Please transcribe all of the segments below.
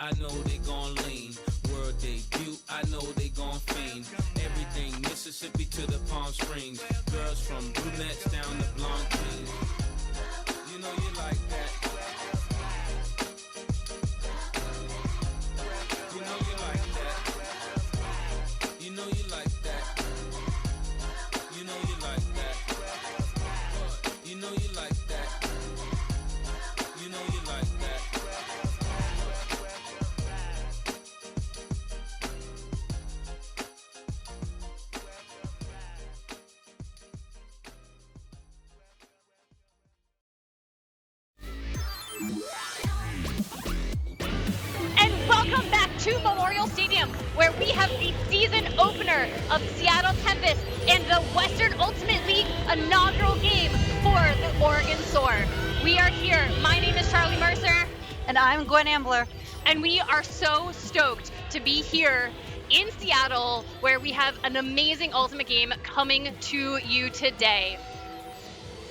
I know they gon' lean. World debut, I know they gon' fiend. Everything Mississippi to the Palm Springs. Girls from brunettes down to blonde queens. You know you like that. You know you like that. You know you like that. You know you like that. You know you like that. You know you like that. And welcome back to Memorial Stadium, where we have the season opener of Seattle Tempest and the Western Ultimate League inaugural game for the Oregon Soar. We are here. My name is Charlie Mercer. And I'm Gwen Ambler. And we are so stoked to be here in Seattle, where we have an amazing Ultimate game coming to you today.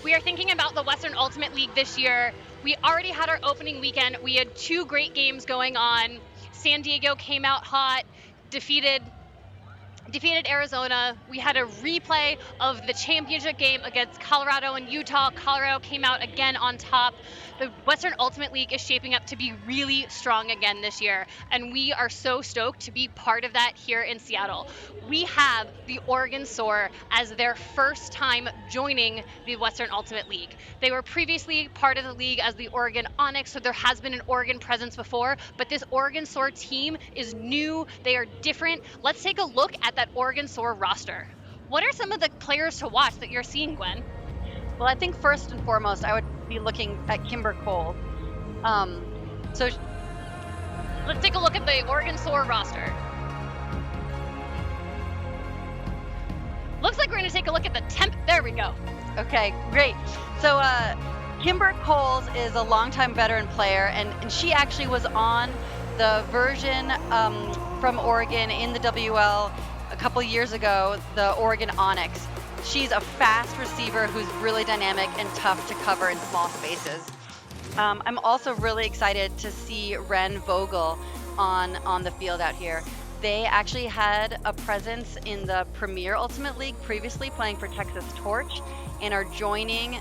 We are thinking about the Western Ultimate League this year. We already had our opening weekend. We had two great games going on. San Diego came out hot, defeated Arizona. We had a replay of the championship game against Colorado and Utah. Colorado came out again on top. The Western Ultimate League is shaping up to be really strong again this year, and we are so stoked to be part of that here in Seattle. We have the Oregon Soar as their first time joining the Western Ultimate League. They were previously part of the league as the Oregon Onyx, so there has been an Oregon presence before, but this Oregon Soar team is new. They are different. Let's take a look at that Oregon Soar roster. What are some of the players to watch that you're seeing, Gwen? Well, I think first and foremost, I would be looking at Kimber Cole. Let's take a look at the Oregon Soar roster. Looks like we're going to take a look at the There we go. Okay, great. So Kimber Coles is a longtime veteran player, and she actually was on the version from Oregon in the WUL a couple years ago, the Oregon Onyx. She's a fast receiver who's really dynamic and tough to cover in small spaces. I'm also really excited to see Ren Vogel on the field out here. They actually had a presence in the Premier Ultimate League previously, playing for Texas Torch, and are joining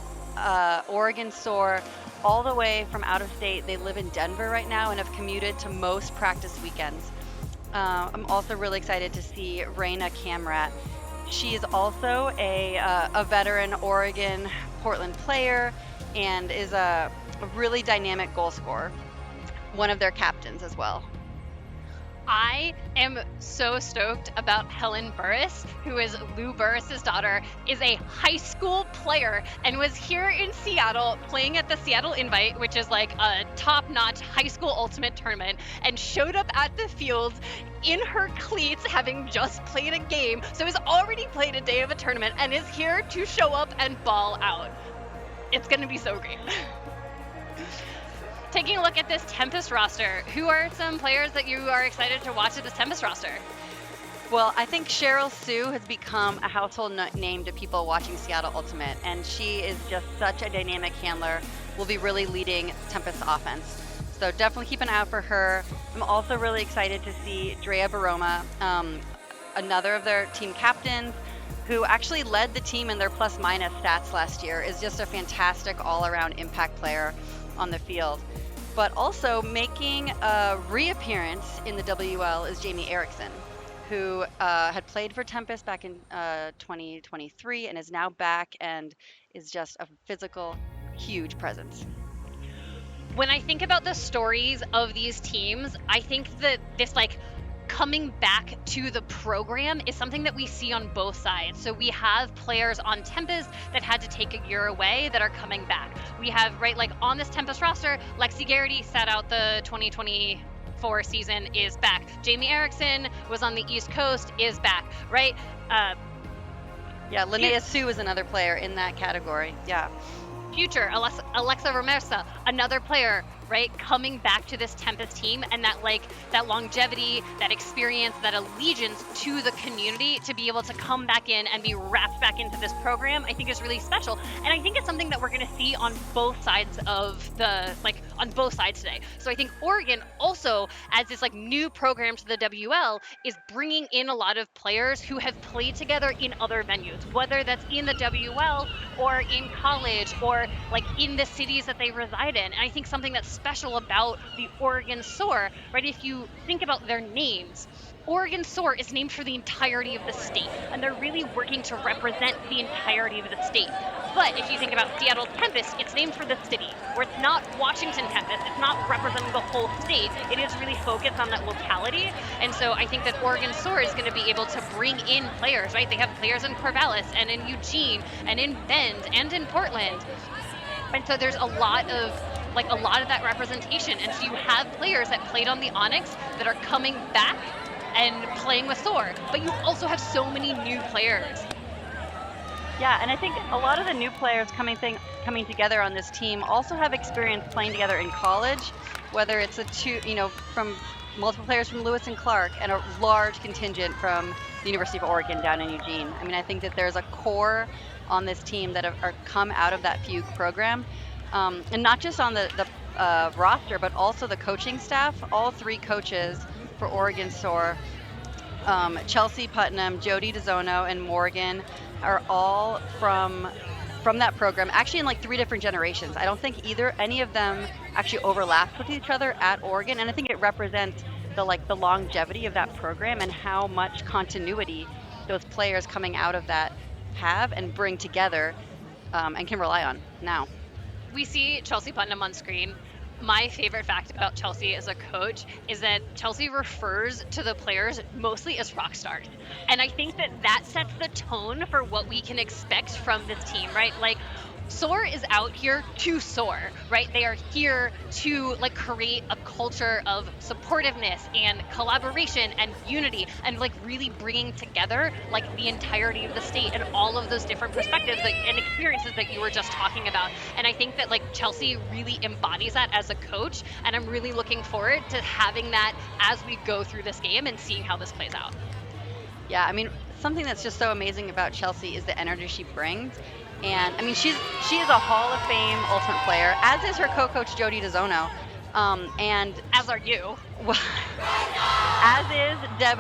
Oregon Soar all the way from out of state. They live in Denver right now and have commuted to most practice weekends. I'm also really excited to see Raina Kamrat. She is also a veteran Oregon Portland player and is a really dynamic goal scorer, one of their captains as well. I am so stoked about Helen Burris, who is Lou Burris's daughter, is a high school player and was here in Seattle playing at the Seattle Invite, which is like a top-notch high school ultimate tournament, and showed up at the fields in her cleats, having just played a game, so has already played a day of a tournament and is here to show up and ball out. It's going to be so great. Taking a look at this Tempest roster, who are some players that you are excited to watch at this Tempest roster? Well, I think Cheryl Sue has become a household name to people watching Seattle Ultimate, and she is just such a dynamic handler, will be really leading Tempest offense. So definitely keep an eye out for her. I'm also really excited to see Drea Baroma, another of their team captains, who actually led the team in their plus-minus stats last year, is just a fantastic all-around impact player on the field. But also making a reappearance in the WUL is Jamie Erickson, who had played for Tempest back in 2023 and is now back and is just a physical, huge presence. When I think about the stories of these teams, I think that this coming back to the program is something that we see on both sides. So we have players on Tempest that had to take a year away that are coming back. We have, on this Tempest roster, Lexi Garrity sat out the 2024 season, is back. Jamie Erickson was on the East Coast, is back, right? Yeah, Linnea Sue is another player in that category, yeah. Future, Alexa Ramirza, another player right? Coming back to this Tempest team and that longevity, that experience, that allegiance to the community to be able to come back in and be wrapped back into this program, I think is really special. And I think it's something that we're going to see on both sides of on both sides today. So I think Oregon also, as this new program to the WL, is bringing in a lot of players who have played together in other venues, whether that's in the WL or in college or in the cities that they reside in. And I think something that's special about the Oregon Soar, right? If you think about their names, Oregon Soar is named for the entirety of the state, and they're really working to represent the entirety of the state. But if you think about Seattle Tempest, it's named for the city, where it's not Washington Tempest, it's not representing the whole state, it is really focused on that locality. And so I think that Oregon Soar is going to be able to bring in players, right? They have players in Corvallis and in Eugene and in Bend and in Portland. And so there's a lot of that representation. And so you have players that played on the Onyx that are coming back and playing with Soar, but you also have so many new players. Yeah, and I think a lot of the new players coming together on this team also have experience playing together in college, whether it's from multiple players from Lewis and Clark and a large contingent from the University of Oregon down in Eugene. I mean, I think that there's a core on this team that are come out of that Fugue program, and not just on the roster, but also the coaching staff. All three coaches for Oregon Soar, Chelsea Putnam, Jody DeZono, and Morgan, are all from that program, actually in 3 different generations. I don't think any of them actually overlapped with each other at Oregon, and I think it represents the longevity of that program and how much continuity those players coming out of that have and bring together, and can rely on now. We see Chelsea Putnam on screen. My favorite fact about Chelsea as a coach is that Chelsea refers to the players mostly as rock stars. And I think that sets the tone for what we can expect from this team, right? Soar is out here to soar, right? They are here to create a culture of supportiveness and collaboration and unity and really bringing together the entirety of the state and all of those different perspectives and experiences that you were just talking about. And I think that Chelsea really embodies that as a coach, and I'm really looking forward to having that as we go through this game and seeing how this plays out. Yeah, I mean, something that's just so amazing about Chelsea is the energy she brings. And I mean, she is a Hall of Fame Ultimate player, as is her co-coach Jody DeZono, and as are you. As is Deb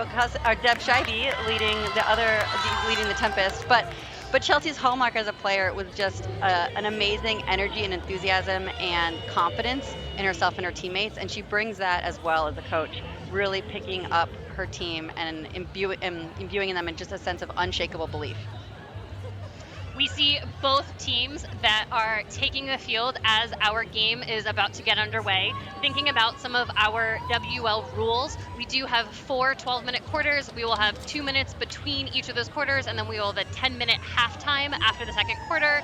Scheibe leading the Tempest. But Chelsea's hallmark as a player was just an amazing energy and enthusiasm and confidence in herself and her teammates, and she brings that as well as a coach, really picking up her team and imbuing in them in just a sense of unshakable belief. We see both teams that are taking the field as our game is about to get underway. Thinking about some of our WL rules, we do have 4 12-minute quarters. We will have 2 minutes between each of those quarters, and then we will have a 10-minute halftime after the second quarter.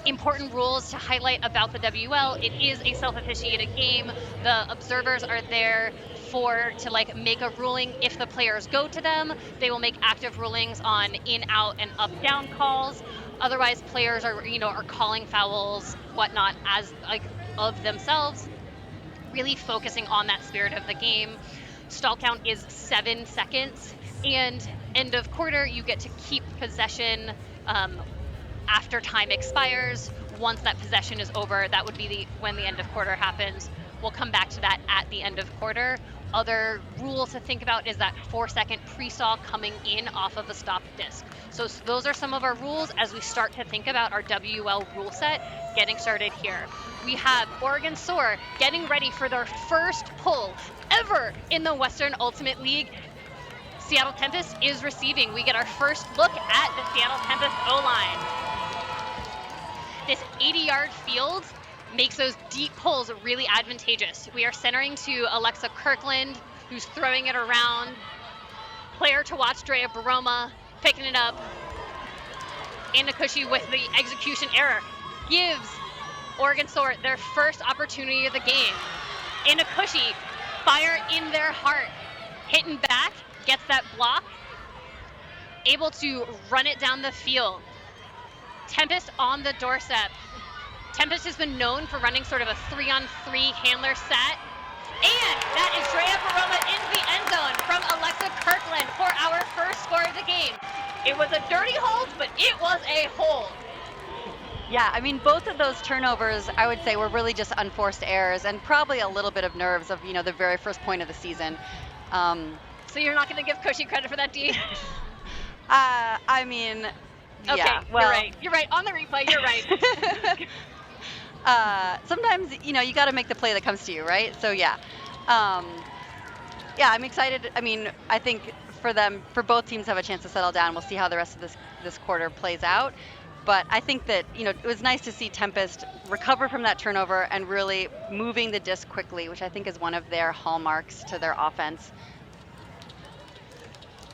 Important rules to highlight about the WL: it is a self-officiated game. The observers are there to make a ruling if the players go to them. They will make active rulings on in, out, and up, down calls. Otherwise, players are calling fouls, whatnot, as of themselves, really focusing on that spirit of the game. Stall count is 7 seconds, and end of quarter, you get to keep possession after time expires. Once that possession is over, that would be when the end of quarter happens. We'll come back to that at the end of quarter. Other rule to think about is that 4-second pre-stall coming in off of the stop disc. So those are some of our rules as we start to think about our WL rule set getting started here. We have Oregon Soar getting ready for their first pull ever in the Western Ultimate League. Seattle Tempest is receiving. We get our first look at the Seattle Tempest O-line. This 80-yard field makes those deep pulls really advantageous. We are centering to Alexa Kirkland, who's throwing it around. Player to watch, Drea Baroma, picking it up. Anna Cushy with the execution error gives Oregon Soar their first opportunity of the game. Anna Cushy, fire in their heart. Hitting back, gets that block, able to run it down the field. Tempest on the doorstep. Tempest has been known for running sort of a 3-on-3 handler set. And that is Drea Baroma into the end zone from Alexa Kirkland for our first score of the game. It was a dirty hold, but it was a hold. Yeah, I mean, both of those turnovers, I would say, were really just unforced errors and probably a little bit of nerves of, the very first point of the season. So you're not going to give Cushy credit for that, D? I mean, Okay, yeah, well, you're right. You're right. On the replay, you're right. sometimes, you got to make the play that comes to you, right? So, yeah. Yeah, I'm excited. I mean, I think for both teams to have a chance to settle down. We'll see how the rest of this quarter plays out. But I think that, it was nice to see Tempest recover from that turnover and really moving the disc quickly, which I think is one of their hallmarks to their offense.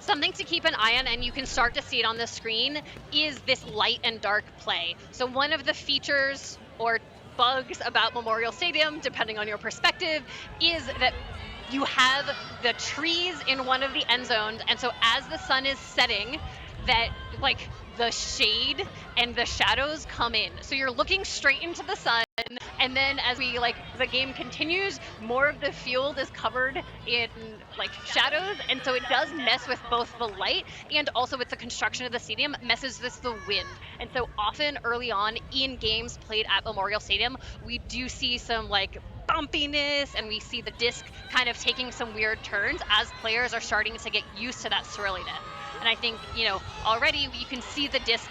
Something to keep an eye on, and you can start to see it on the screen, is this light and dark play. So one of the features or bugs about Memorial Stadium, depending on your perspective, is that you have the trees in one of the end zones, and so as the sun is setting, that like the shade and the shadows come in. So you're looking straight into the sun, and then as the game continues, more of the field is covered in shadows, and so it does mess with both the light and also with the construction of the stadium, messes with the wind. And so often early on in games played at Memorial Stadium, we do see some bumpiness, and we see the disc kind of taking some weird turns as players are starting to get used to that swirliness. And I think, already you can see the disc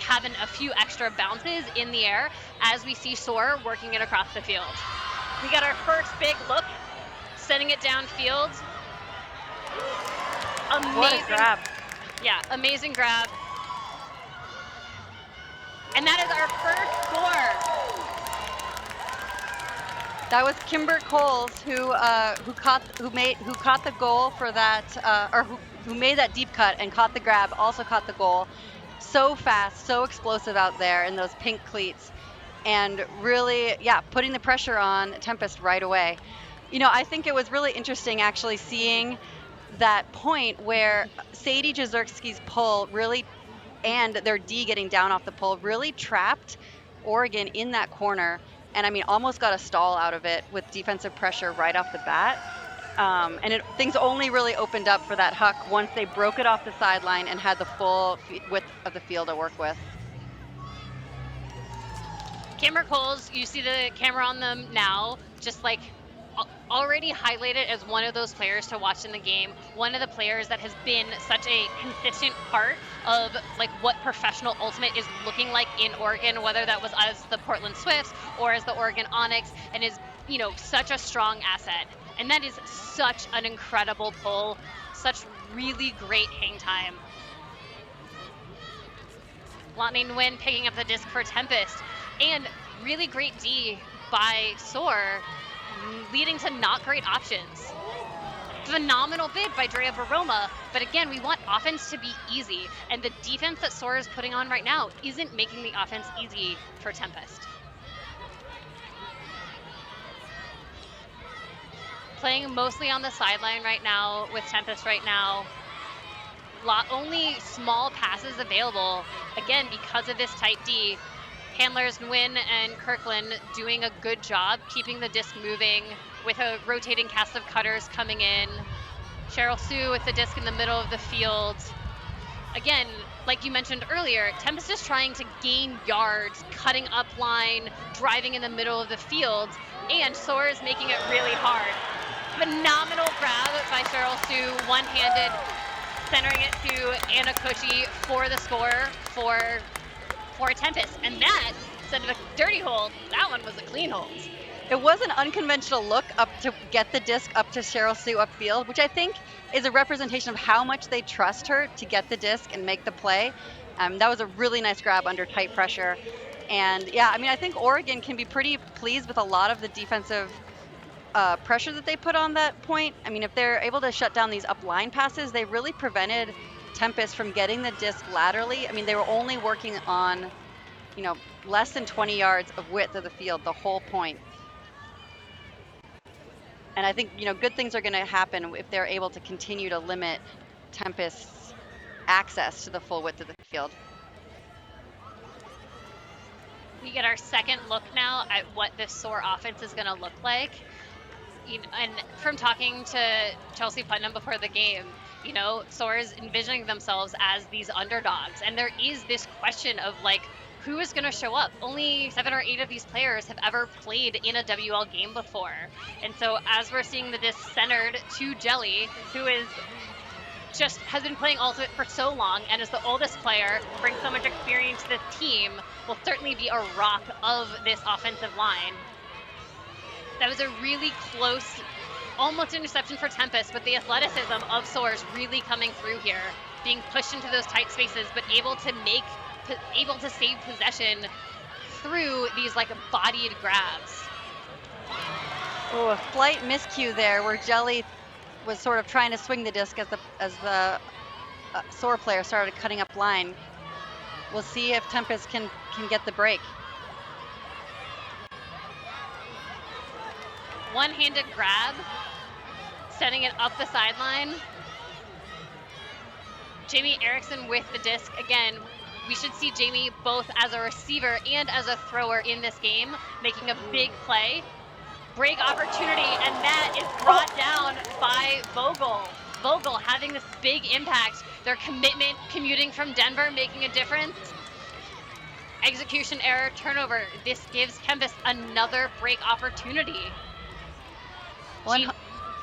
having a few extra bounces in the air as we see Soar working it across the field. We got our first big look, sending it downfield. Amazing What a grab. Yeah, amazing grab. And that is our first score. That was Kimber Coles who caught the goal for that, or who made that deep cut and caught the grab, also caught the goal. So fast, so explosive out there in those pink cleats, and really, putting the pressure on Tempest right away. I think it was really interesting actually seeing that point where Sadie Jazerski's pull really, and their D getting down off the pull, really trapped Oregon in that corner. And I mean, almost got a stall out of it with defensive pressure right off the bat. And things only really opened up for that Huck once they broke it off the sideline and had the full width of the field to work with. Kimber Coles, you see the camera on them now, just already highlighted as one of those players to watch in the game, one of the players that has been such a consistent part of what professional ultimate is looking like in Oregon, whether that was as the Portland Swifts or as the Oregon Onyx, and is such a strong asset. And that is such an incredible pull, such really great hang time. Lottie Nguyen picking up the disc for Tempest, and really great D by Soar, leading to not great options. Phenomenal bid by Drea Baroma, but again, we want offense to be easy, and the defense that Soar is putting on right now isn't making the offense easy for Tempest. Playing mostly on the sideline right now with Tempest right now. Only small passes available, again, because of this tight D. Handlers Nguyen and Kirkland doing a good job keeping the disc moving with a rotating cast of cutters coming in. Cheryl Sue with the disc in the middle of the field. Again, like you mentioned earlier, Tempest is trying to gain yards, cutting up line, driving in the middle of the field, and Soar is making it really hard. Phenomenal grab by Cheryl Sue, one-handed, centering it to Anna Cushy for the score for Tempest. And that, instead of a dirty hold, that one was a clean hold. It was an unconventional look up to get the disc up to Cheryl Sue upfield, which I think is a representation of how much they trust her to get the disc and make the play. That was a really nice grab under tight pressure. And yeah, I mean, I think Oregon can be pretty pleased with a lot of the defensive pressure that they put on that point. I mean, if they're able to shut down these up line passes, they really prevented Tempest from getting the disc laterally. I mean, they were only working on, less than 20 yards of width of the field the whole point. And I think, good things are going to happen if they're able to continue to limit Tempest's access to the full width of the field. We get our second look now at what this Soar offense is going to look like. And from talking to Chelsea Putnam before the game, Soar is envisioning themselves as these underdogs. And there is this question of like, who is going to show up? Only 7 or 8 of these players have ever played in a WL game before. And so as we're seeing the disc centered to Jelly, who has been playing Ultimate for so long and is the oldest player, brings so much experience to this team, will certainly be a rock of this offensive line. That was a really close, almost interception for Tempest, but the athleticism of Soar is really coming through here, being pushed into those tight spaces, but able to save possession through these like bodied grabs. Oh, a slight miscue there where Jelly was sort of trying to swing the disc as the Soar player started cutting up line. We'll see if Tempest can get the break. One-handed grab, sending it up the sideline. Jamie Erickson with the disc. Again, we should see Jamie both as a receiver and as a thrower in this game, making a big play. Break opportunity, and that is brought down by Vogel. Vogel having this big impact. Their commitment, commuting from Denver, making a difference. Execution error, turnover. This gives Tempest another break opportunity.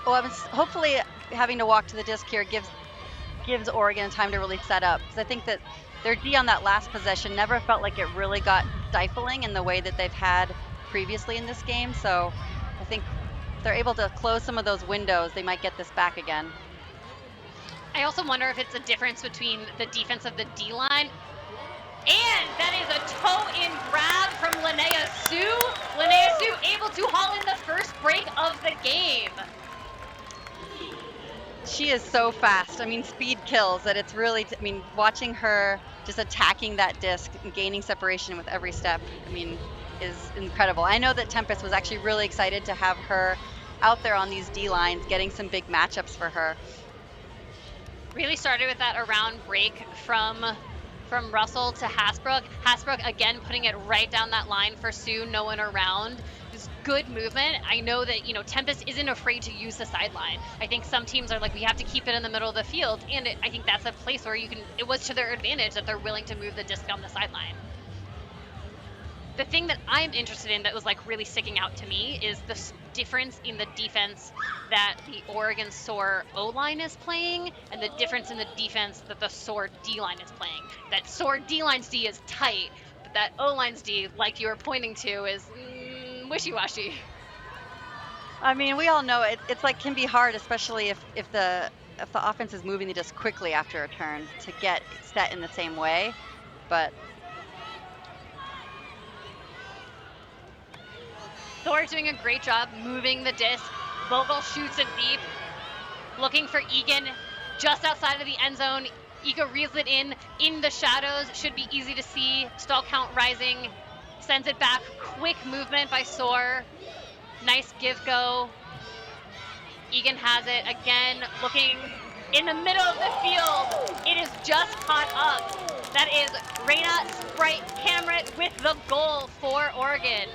Hopefully having to walk to the disc here gives Oregon time to really set up, because I think that their D on that last possession never felt like it really got stifling in the way that they've had previously in this game. So I think if they're able to close some of those windows, they might get this back again. I also wonder if it's a difference between the defense of the D-line. And that is a toe-in grab from Linnea Sue. Linnea Sue able to haul in the first break of the game. She is so fast. I mean, speed kills. That it's really, watching her just attacking that disc and gaining separation with every step, is incredible. I know that Tempest was actually really excited to have her out there on these D lines, getting some big matchups for her. Really started with that around break from Russell to Hasbrook. Hasbrook again putting it right down that line for Sue, no one around. Just good movement. I know that, Tempest isn't afraid to use the sideline. I think some teams are like, we have to keep it in the middle of the field, and I think that's a place where it was to their advantage that they're willing to move the disc on the sideline. The thing that I'm interested in that was like really sticking out to me is the difference in the defense that the Oregon Soar O-line is playing and the difference in the defense that the Soar D-line is playing. That Soar D-line's D is tight, but that O-line's D, like you were pointing to, is wishy-washy. We all know it's like can be hard, especially if the offense is moving the disc quickly after a turn to get set in the same way, but Soar doing a great job moving the disc. Vogel shoots it deep, looking for Egan just outside of the end zone. Ika reels it in the shadows, should be easy to see. Stall count rising, sends it back. Quick movement by Soar. Nice give go. Egan has it again, looking in the middle of the field. It is just caught up. That is Reyna Sprite Cameron with the goal for Oregon.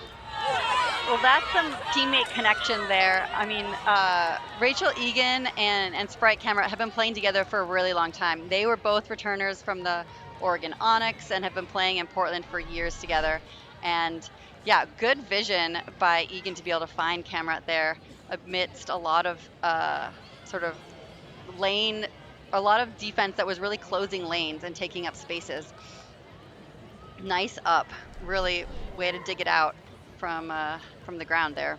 Well, that's some teammate connection there. Rachel Egan and Sprite Camera have been playing together for a really long time. They were both returners from the Oregon Onyx and have been playing in Portland for years together. And yeah, good vision by Egan to be able to find Camera there amidst a lot of a lot of defense that was really closing lanes and taking up spaces. Nice up, really way to dig it out from the ground there.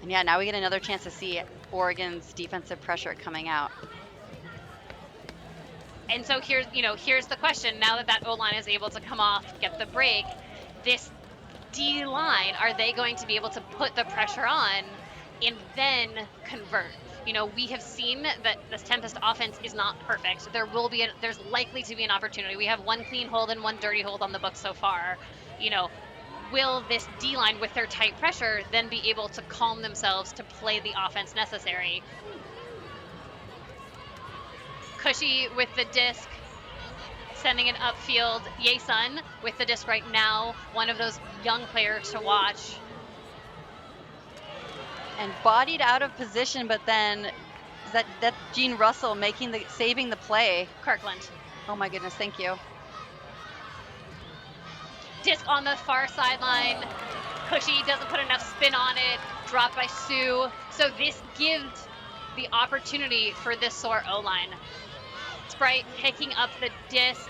And yeah, now we get another chance to see Oregon's defensive pressure coming out. And so here's the question. Now that O-line is able to come off, get the break, this D-line, are they going to be able to put the pressure on and then convert? We have seen that this Tempest offense is not perfect. There's likely to be an opportunity. We have one clean hold and one dirty hold on the book so far. Will this D-line with their tight pressure then be able to calm themselves to play the offense necessary? Cushy with the disc, Sending it upfield, Ye-sun with the disc right now, one of those young players to watch. And bodied out of position, but then is that Gene Russell saving the play? Kirkland. Oh my goodness, thank you. Disc on the far sideline. Cushy doesn't put enough spin on it. Dropped by Sue. So this gives the opportunity for this Soar O-line. Sprite picking up the disc.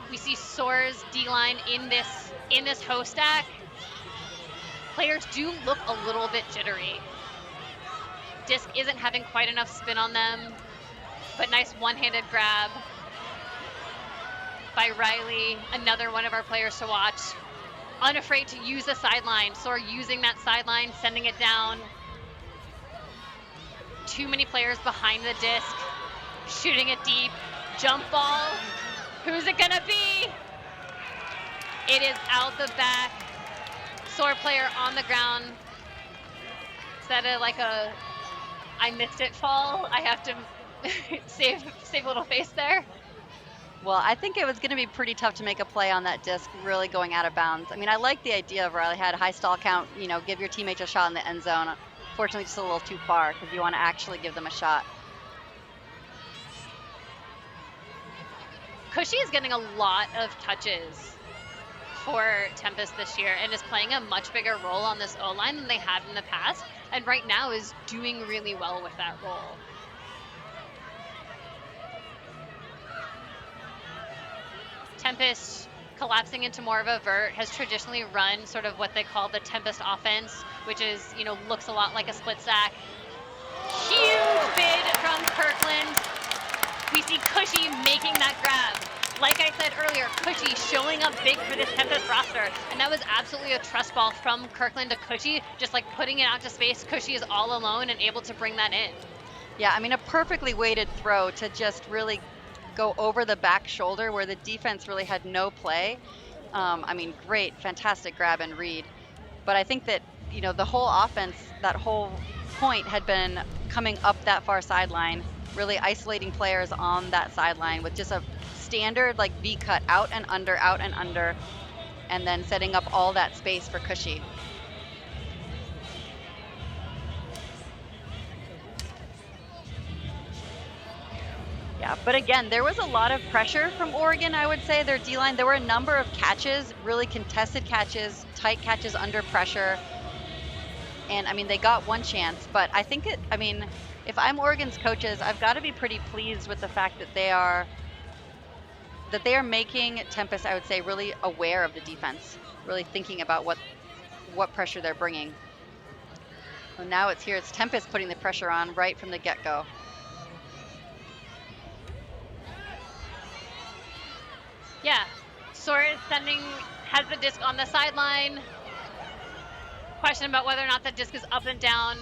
We see Soar's D-line in this hoe stack. Players do look a little bit jittery. Disc isn't having quite enough spin on them, but nice one-handed grab by Riley, another one of our players to watch. Unafraid to use the sideline. Soar using that sideline, sending it down. Too many players behind the disc, shooting it deep. Jump ball. Who's it gonna be? It is out the back. Soar player on the ground. Instead of like a I missed it fall, I have to save a little face there. Well, I think it was going to be pretty tough to make a play on that disc really going out of bounds. I mean, I like the idea of Riley had a high stall count, give your teammates a shot in the end zone. Fortunately, just a little too far because you want to actually give them a shot. Cushy is getting a lot of touches for Tempest this year and is playing a much bigger role on this O-line than they have in the past, and right now is doing really well with that role. Tempest collapsing into more of a vert, has traditionally run sort of what they call the Tempest offense, which is, looks a lot like a split sack. Huge bid from Kirkland. We see Cushy making that grab. Like I said earlier, Cushy showing up big for this Tempest roster, and that was absolutely a trust ball from Kirkland to Cushy, just like putting it out to space. Cushy is all alone and able to bring that in. Yeah, I mean, a perfectly weighted throw to just really go over the back shoulder where the defense really had no play. Great, fantastic grab and read. But I think that, the whole offense, that whole point had been coming up that far sideline, really isolating players on that sideline with just a standard like V cut out and under, and then setting up all that space for Cushy. Yeah, but again, there was a lot of pressure from Oregon, I would say, their D-line. There were a number of catches, really contested catches, tight catches under pressure. And, they got one chance. But I think if I'm Oregon's coaches, I've got to be pretty pleased with the fact that they are making Tempest, I would say, really aware of the defense, really thinking about what pressure they're bringing. So now it's Tempest putting the pressure on right from the get-go. Yeah, Soar is has the disc on the sideline. Question about whether or not the disc is up and down.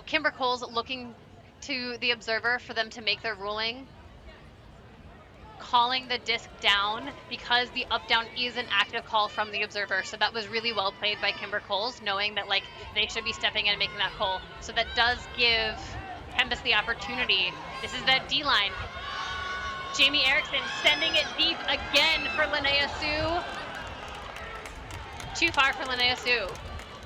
Kimber Cole's looking to the observer for them to make their ruling. Calling the disc down because the up down is an active call from the observer. So that was really well played by Kimber Coles, knowing that they should be stepping in and making that call. So that does give Tempest the opportunity. This is that D-line. Jamie Erickson sending it deep again for Linnea Sue. Too far for Linnea Sue.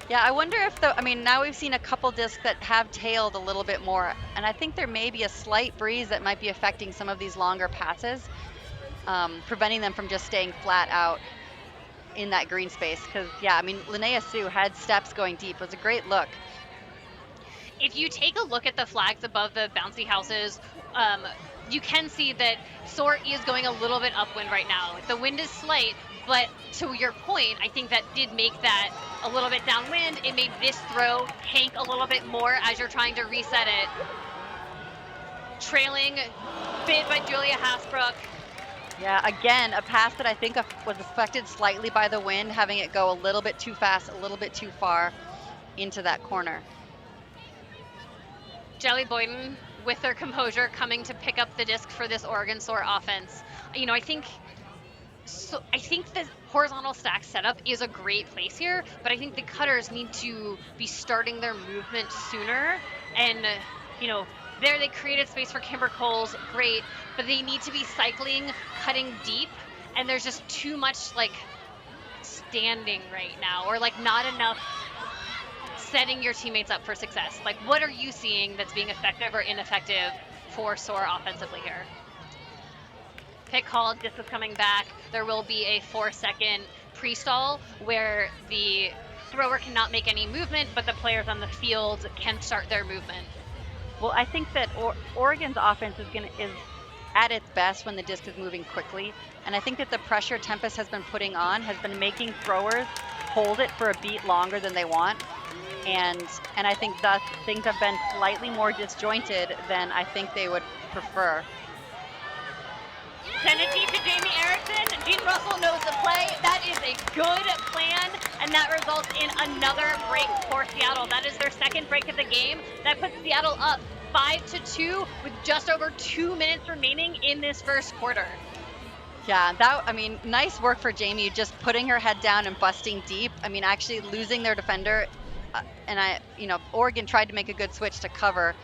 Yeah, I wonder if now we've seen a couple discs that have tailed a little bit more, and I think there may be a slight breeze that might be affecting some of these longer passes, preventing them from just staying flat out in that green space. Because, Linnea Sue had steps going deep. It was a great look. If you take a look at the flags above the bouncy houses, you can see that Soar is going a little bit upwind right now. The wind is slight, but to your point, I think that did make that a little bit downwind. It made this throw tank a little bit more as you're trying to reset it. Trailing bid by Julia Hasbrook. Yeah, again, a pass that I think was affected slightly by the wind, having it go a little bit too fast, a little bit too far into that corner. Jelly Boyden with their composure coming to pick up the disc for this Oregon Soar offense. I think the horizontal stack setup is a great place here, but I think the cutters need to be starting their movement sooner and, There they created space for Kimber Coles, great, but they need to be cycling, cutting deep, and there's just too much like standing right now, or like not enough setting your teammates up for success. Like, what are you seeing that's being effective or ineffective for Soar offensively here? Pick called, disc is coming back. There will be a 4-second pre-stall where the thrower cannot make any movement, but the players on the field can start their movement. Well, I think that Oregon's offense is at its best when the disc is moving quickly, and I think that the pressure Tempest has been putting on has been making throwers hold it for a beat longer than they want, and I think thus things have been slightly more disjointed than I think they would prefer. Send it deep to Jamie Erickson. Gene Russell knows the play. That is a good plan, and that results in another break for Seattle. That is their second break of the game. That puts Seattle up 5-2 with just over 2 minutes remaining in this first quarter. Yeah, nice work for Jamie, just putting her head down and busting deep. I mean, actually losing their defender, Oregon tried to make a good switch to cover,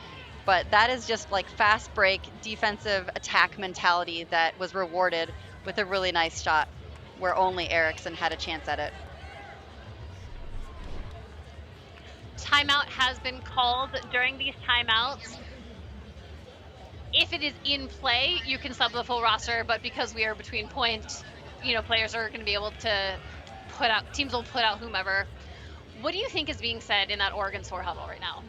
but that is just like fast break, defensive attack mentality that was rewarded with a really nice shot where only Erickson had a chance at it. Timeout has been called. During these timeouts, if it is in play, you can sub the full roster, but because we are between points, players are going to be able to teams will put out whomever. What do you think is being said in that Oregon Soar huddle right now?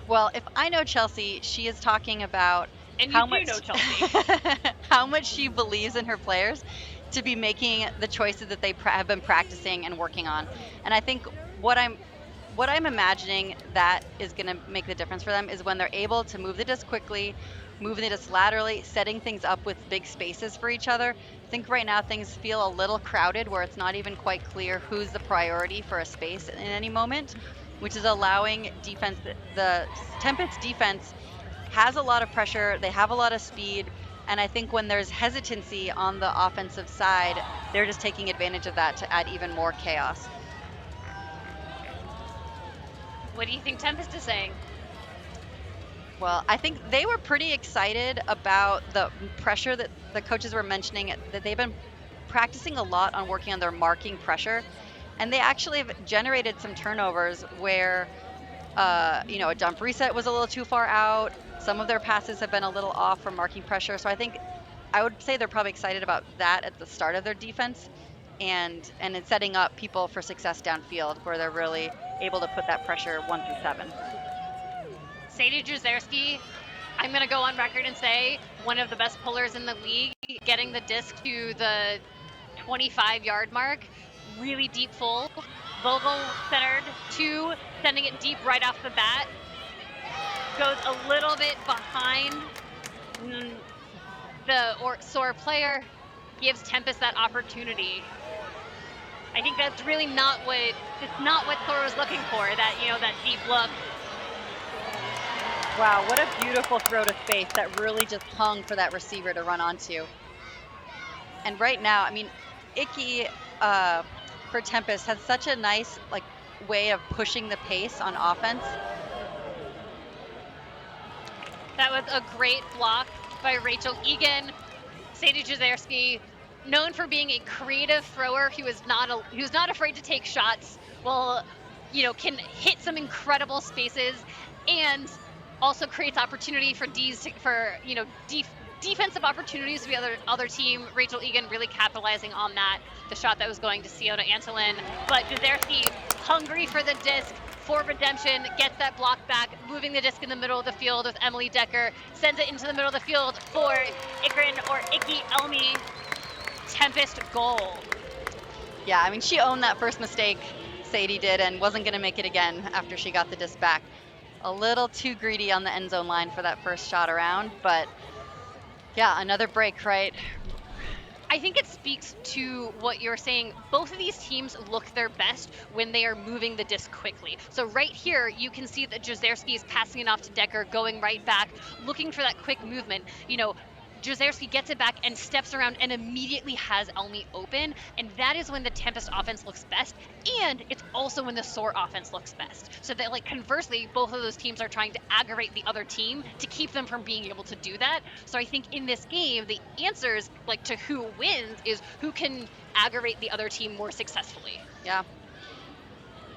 Well, if I know Chelsea, she is talking about and how you much do know Chelsea. how much she believes in her players to be making the choices that they have been practicing and working on. And I think what I'm imagining that is going to make the difference for them is when they're able to move the disc quickly, moving the disc laterally, setting things up with big spaces for each other. I think right now things feel a little crowded where it's not even quite clear who's the priority for a space in any moment, which is allowing defense. The Tempest defense has a lot of pressure, they have a lot of speed, and I think when there's hesitancy on the offensive side, they're just taking advantage of that to add even more chaos. What do you think Tempest is saying? Well, I think they were pretty excited about the pressure that the coaches were mentioning, that they've been practicing a lot on working on their marking pressure, and they actually have generated some turnovers where a dump reset was a little too far out. Some of their passes have been a little off from marking pressure. So I would say they're probably excited about that at the start of their defense, and it's setting up people for success downfield where they're really able to put that pressure 1 through 7. Sadie Juzerski, I'm going to go on record and say one of the best pullers in the league, getting the disc to the 25-yard mark, really deep full. Vogel centered 2, sending it deep right off the bat. Goes a little bit behind the Soar player, gives Tempest that opportunity. I think that's really not what Soar was looking for, that deep look. Wow, what a beautiful throw to space that really just hung for that receiver to run onto. And right now, Icky for Tempest has such a nice way of pushing the pace on offense. That was a great block by Rachel Egan. Sadie Juzerski, known for being a creative thrower, he was not afraid to take shots. Can hit some incredible spaces, and also creates opportunity for defensive opportunities for the other team. Rachel Egan really capitalizing on that. The shot that was going to Siona Antolin, but Juzerski hungry for the disc, for redemption, gets that block back, moving the disc in the middle of the field with Emily Decker, sends it into the middle of the field for Icky Elmi. Tempest goal. Yeah, she owned that first mistake, Sadie did, and wasn't going to make it again after she got the disc back. A little too greedy on the end zone line for that first shot around, but yeah, another break, right? I think it speaks to what you're saying. Both of these teams look their best when they are moving the disc quickly. So right here, you can see that Juzerski is passing it off to Decker, going right back, looking for that quick movement. Jezierski gets it back and steps around and immediately has Elmi open, and that is when the Tempest offense looks best, and it's also when the Soar offense looks best. So that, like, conversely, both of those teams are trying to aggravate the other team to keep them from being able to do that. So I think in this game, the answers, like, to who wins is who can aggravate the other team more successfully. Yeah.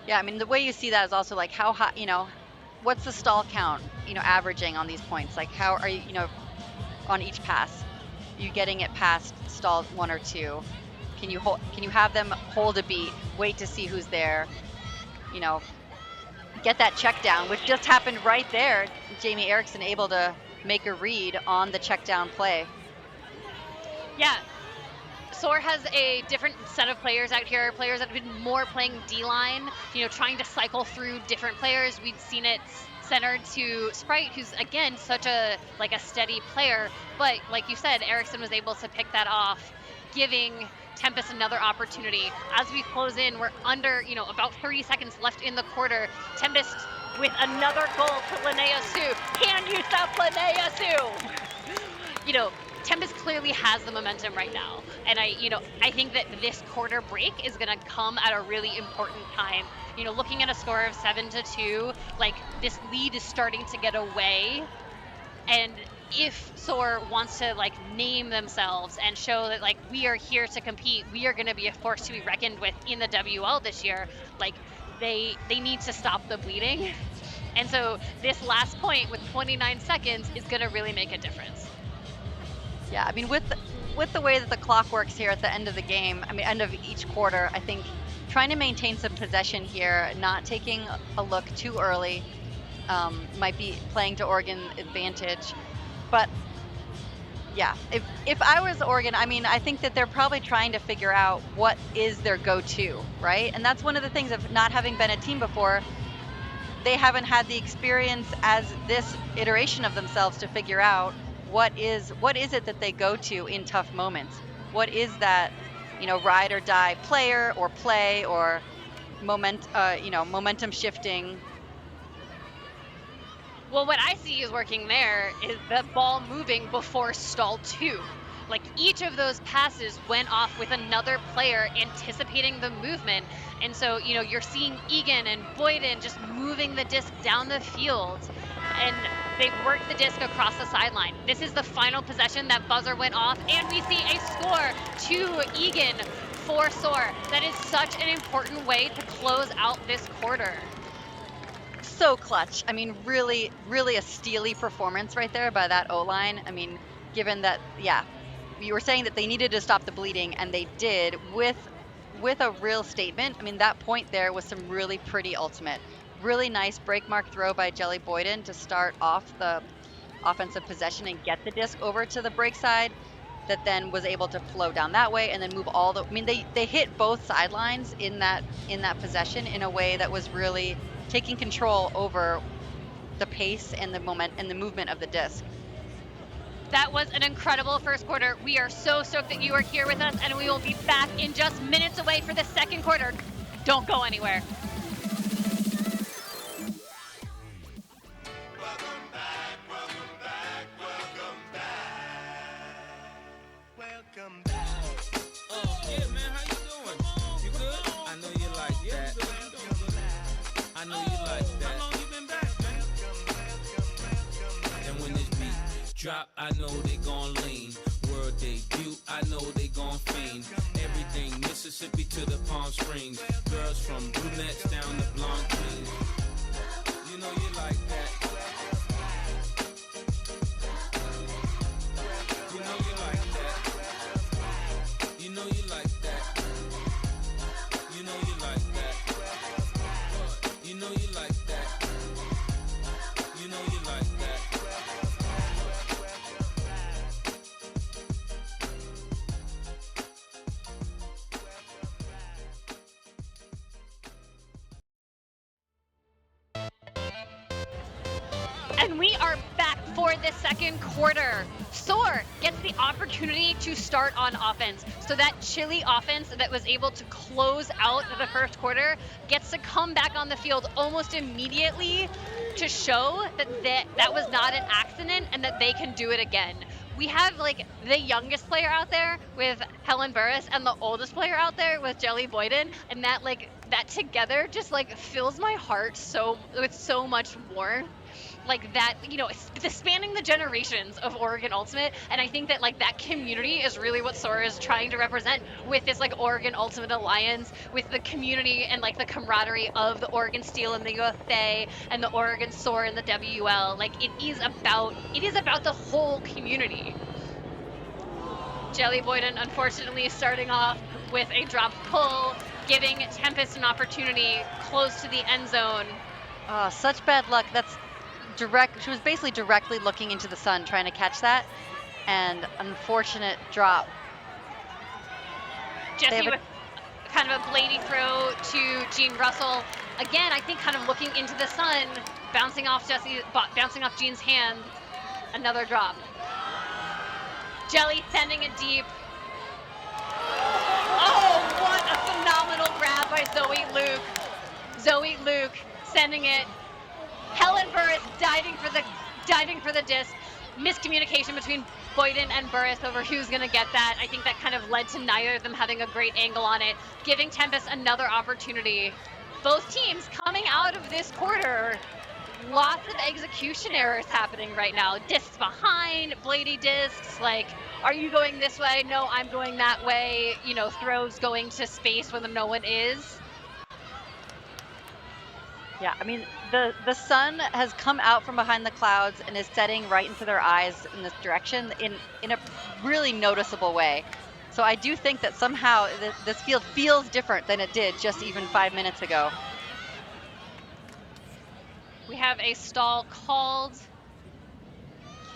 Yeah, I mean, the way you see that is also like how high, what's the stall count, averaging on these points? Like, how are you, on each pass? You getting it past stall 1 or 2? Can you have them hold a beat, wait to see who's there, get that check down, which just happened right there. Jamie Erickson able to make a read on the check down play. Yeah. Soar has a different set of players out here, players that have been more playing D-line, trying to cycle through different players. We've seen it centered to Sprite, who's, again, such a steady player. But like you said, Erickson was able to pick that off, giving Tempest another opportunity. As we close in, we're under, about 30 seconds left in the quarter. Tempest with another goal to Linnea Sue. Can you stop Linnea Sue? Tempest clearly has the momentum right now, and I think that this quarter break is going to come at a really important time. Looking at a score of 7-2, like, this lead is starting to get away, and if Soar wants to, like, name themselves and show that, like, we are here to compete, we are going to be a force to be reckoned with in the WUL this year, like, they need to stop the bleeding. And so this last point with 29 seconds is going to really make a difference. Yeah, I mean, with the way that the clock works here at the end of the game, end of each quarter, I think trying to maintain some possession here, not taking a look too early, might be playing to Oregon advantage. But yeah, if I was Oregon, I think that they're probably trying to figure out what is their go-to, right? And that's one of the things of not having been a team before. They haven't had the experience as this iteration of themselves to figure out what is it that they go to in tough moments. What is that, ride or die player or play or momentum shifting. Well, what I see is working there is the ball moving before stall 2. Like, each of those passes went off with another player anticipating the movement. And so, you're seeing Egan and Boyden just moving the disc down the field. And they've worked the disc across the sideline. This is the final possession. That buzzer went off. And we see a score to Egan for Soar. That is such an important way to close out this quarter. So clutch. Really, really a steely performance right there by that O-line. Given that, you were saying that they needed to stop the bleeding, and they did with a real statement. That point there was some really pretty ultimate. Really nice break mark throw by Jelly Boyden to start off the offensive possession and get the disc over to the break side, that then was able to flow down that way and then move all the. They hit both sidelines in that possession in a way that was really taking control over the pace and the moment and the movement of the disc. That was an incredible first quarter. We are so stoked that you are here with us, and we will be back in just minutes away for the second quarter. Don't go anywhere. Yeah, man, how you doing? You good? I know you like that. I know you like that. How long you been back, man? And when this beat drop, I know they gon' lean. World debut, I know they gon' fiend. Everything Mississippi to the Palm Springs. Girls from brunettes down to blonde queens. You know you like that. You know you like that. You know you like that. You know you like that. You know you like that. You know you like that. And we are back for the second quarter. Soar gets the opportunity to start on offense. So that chilly offense that was able to close out the first quarter gets to come back on the field almost immediately to show that was not an accident and that they can do it again. we have like the youngest player out there with Helen Burris and the oldest player out there with Jelly Boyden, and that together just like fills my heart so with so much warmth. Like that, the spanning the generations of Oregon Ultimate, and I think that like that community is really what Soar is trying to represent with this like Oregon Ultimate Alliance, with the community and like the camaraderie of the Oregon Steel and the UFA and the Oregon Soar and the WUL. Like it is about the whole community. Jelly Boyden unfortunately starting off with a dropped pull, giving Tempest an opportunity close to the end zone. Oh, such bad luck. That's direct. She was basically directly looking into the sun trying to catch that, and unfortunate drop. Jesse with kind of a bladey throw to Jean Russell. Again, I think kind of looking into the sun, bouncing off Jean's hand. Another drop. Jelly sending it deep. Oh, what a phenomenal grab by Zoe Luke. Zoe Luke sending it. Helen Burris diving for the disc. Miscommunication between Boyden and Burris over who's going to get that. I think that kind of led to neither of them having a great angle on it, giving Tempest another opportunity. Both teams coming out of this quarter, lots of execution errors happening right now. Discs behind, bladey discs, like, are you going this way? No, I'm going that way. Throws going to space where no one is. Yeah, I mean, the sun has come out from behind the clouds and is setting right into their eyes in this direction in a really noticeable way. So I do think that somehow this field feels different than it did just even 5 minutes ago. We have a stall called.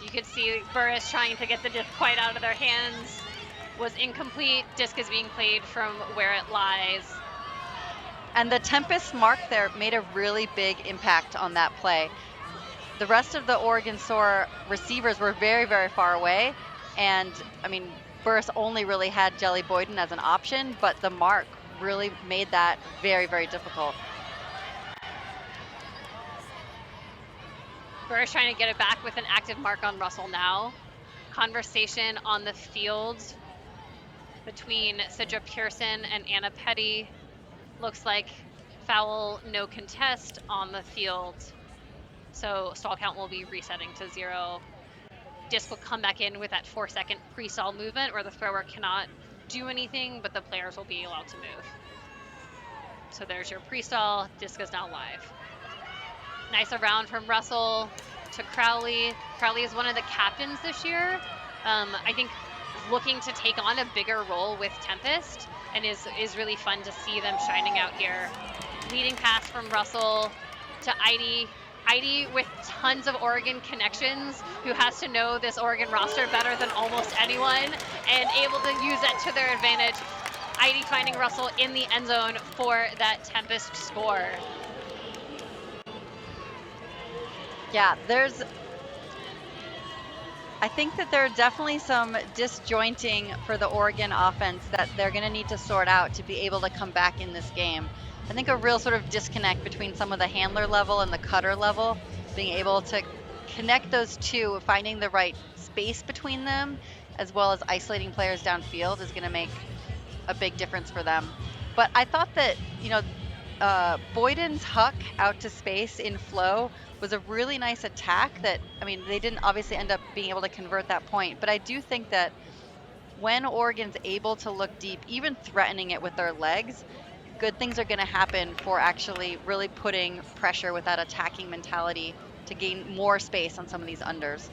You could see Burris trying to get the disc quite out of their hands. Was incomplete. Disc is being played from where it lies. And the Tempest mark there made a really big impact on that play. The rest of the Oregon Soar receivers were very, very far away. And, I mean, Burris only really had Jelly Boyden as an option, but the mark really made that very, very difficult. Burris trying to get it back with an active mark on Russell now. Conversation on the field between Sidra Pearson and Anna Petty. Looks like foul, no contest on the field. So stall count will be resetting to 0. Disc will come back in with that 4-second pre-stall movement where the thrower cannot do anything, but the players will be allowed to move. So there's your pre-stall. Disc is now live. Nice around from Russell to Crowley. Crowley is one of the captains this year. I think looking to take on a bigger role with Tempest, and is really fun to see them shining out here. Leading pass from Russell to Heidi. Heidi with tons of Oregon connections, who has to know this Oregon roster better than almost anyone, and able to use that to their advantage. Heidi finding Russell in the end zone for that Tempest score. Yeah, I think that there are definitely some disjointing for the Oregon offense that they're going to need to sort out to be able to come back in this game. I think a real sort of disconnect between some of the handler level and the cutter level, being able to connect those two, finding the right space between them, as well as isolating players downfield is going to make a big difference for them. But I thought that, Boyden's huck out to space in flow was a really nice attack that, I mean, they didn't obviously end up being able to convert that point, but I do think that when Oregon's able to look deep, even threatening it with their legs, good things are going to happen for actually really putting pressure with that attacking mentality to gain more space on some of these unders.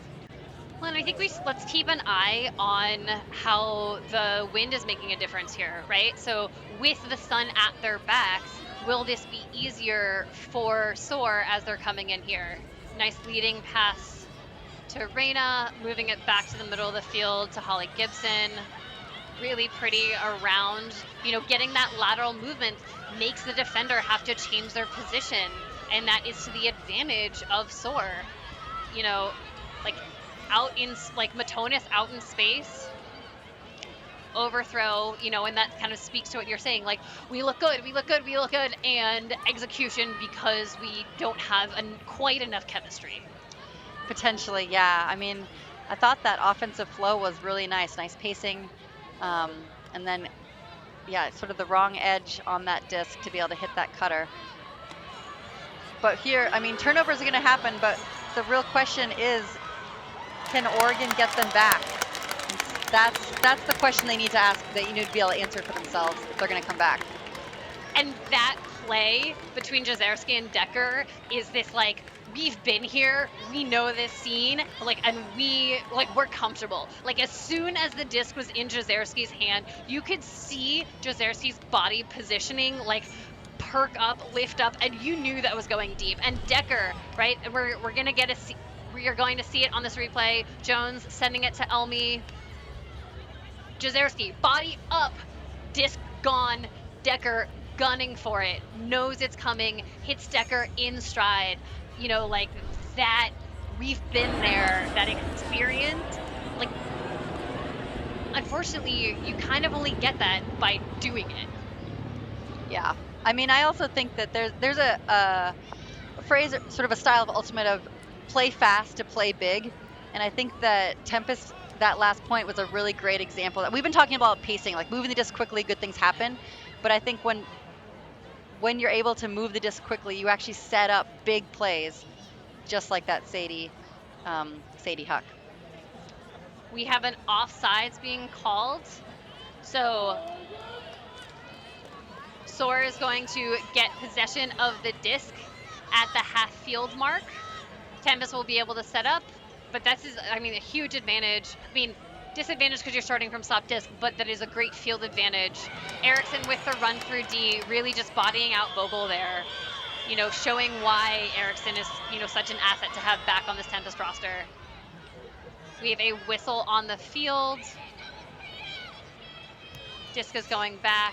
Well, and I think let's keep an eye on how the wind is making a difference here, right? So with the sun at their backs, will this be easier for Soar as they're coming in here? Nice leading pass to Reina, moving it back to the middle of the field to Holly Gibson. Really pretty around. Getting that lateral movement makes the defender have to change their position, and that is to the advantage of Soar. Matonis out in space. Overthrow, and that kind of speaks to what you're saying. Like, we look good, and execution because we don't have quite enough chemistry. Potentially, yeah. I mean, I thought that offensive flow was really nice pacing, and then, yeah, sort of the wrong edge on that disc to be able to hit that cutter. But here, I mean, turnovers are going to happen, but the real question is, can Oregon get them back? That's the question they need to ask, that you need to be able to answer for themselves if they're going to come back. And that play between Jezierski and Decker is this, like, we've been here, we know this scene, like, and we're comfortable. Like, as soon as the disc was in Jezierski's hand, you could see Jezierski's body positioning, like, perk up, lift up, and you knew that was going deep. And Decker, right? We're gonna we are going to see it on this replay. Jones sending it to Elmi. Jezierski, body up, disc gone. Decker gunning for it, knows it's coming, hits Decker in stride. You know, like, that, we've been there, that experience. Like, unfortunately, you kind of only get that by doing it. Yeah. I mean, I also think that there's a phrase, sort of a style of Ultimate, of play fast to play big. And I think that Tempest, that last point, was a really great example. We've been talking about pacing, like moving the disc quickly, good things happen. But I think when you're able to move the disc quickly, you actually set up big plays, just like that Sadie Huck. We have an offsides being called. So Soar is going to get possession of the disc at the half field mark. Tempest will be able to set up, but that's, I mean, a huge advantage. I mean, disadvantage because you're starting from stop disc, but that is a great field advantage. Erickson with the run through D, really just bodying out Vogel there. You know, showing why Erickson is, you know, such an asset to have back on this Tempest roster. We have a whistle on the field. Disc is going back.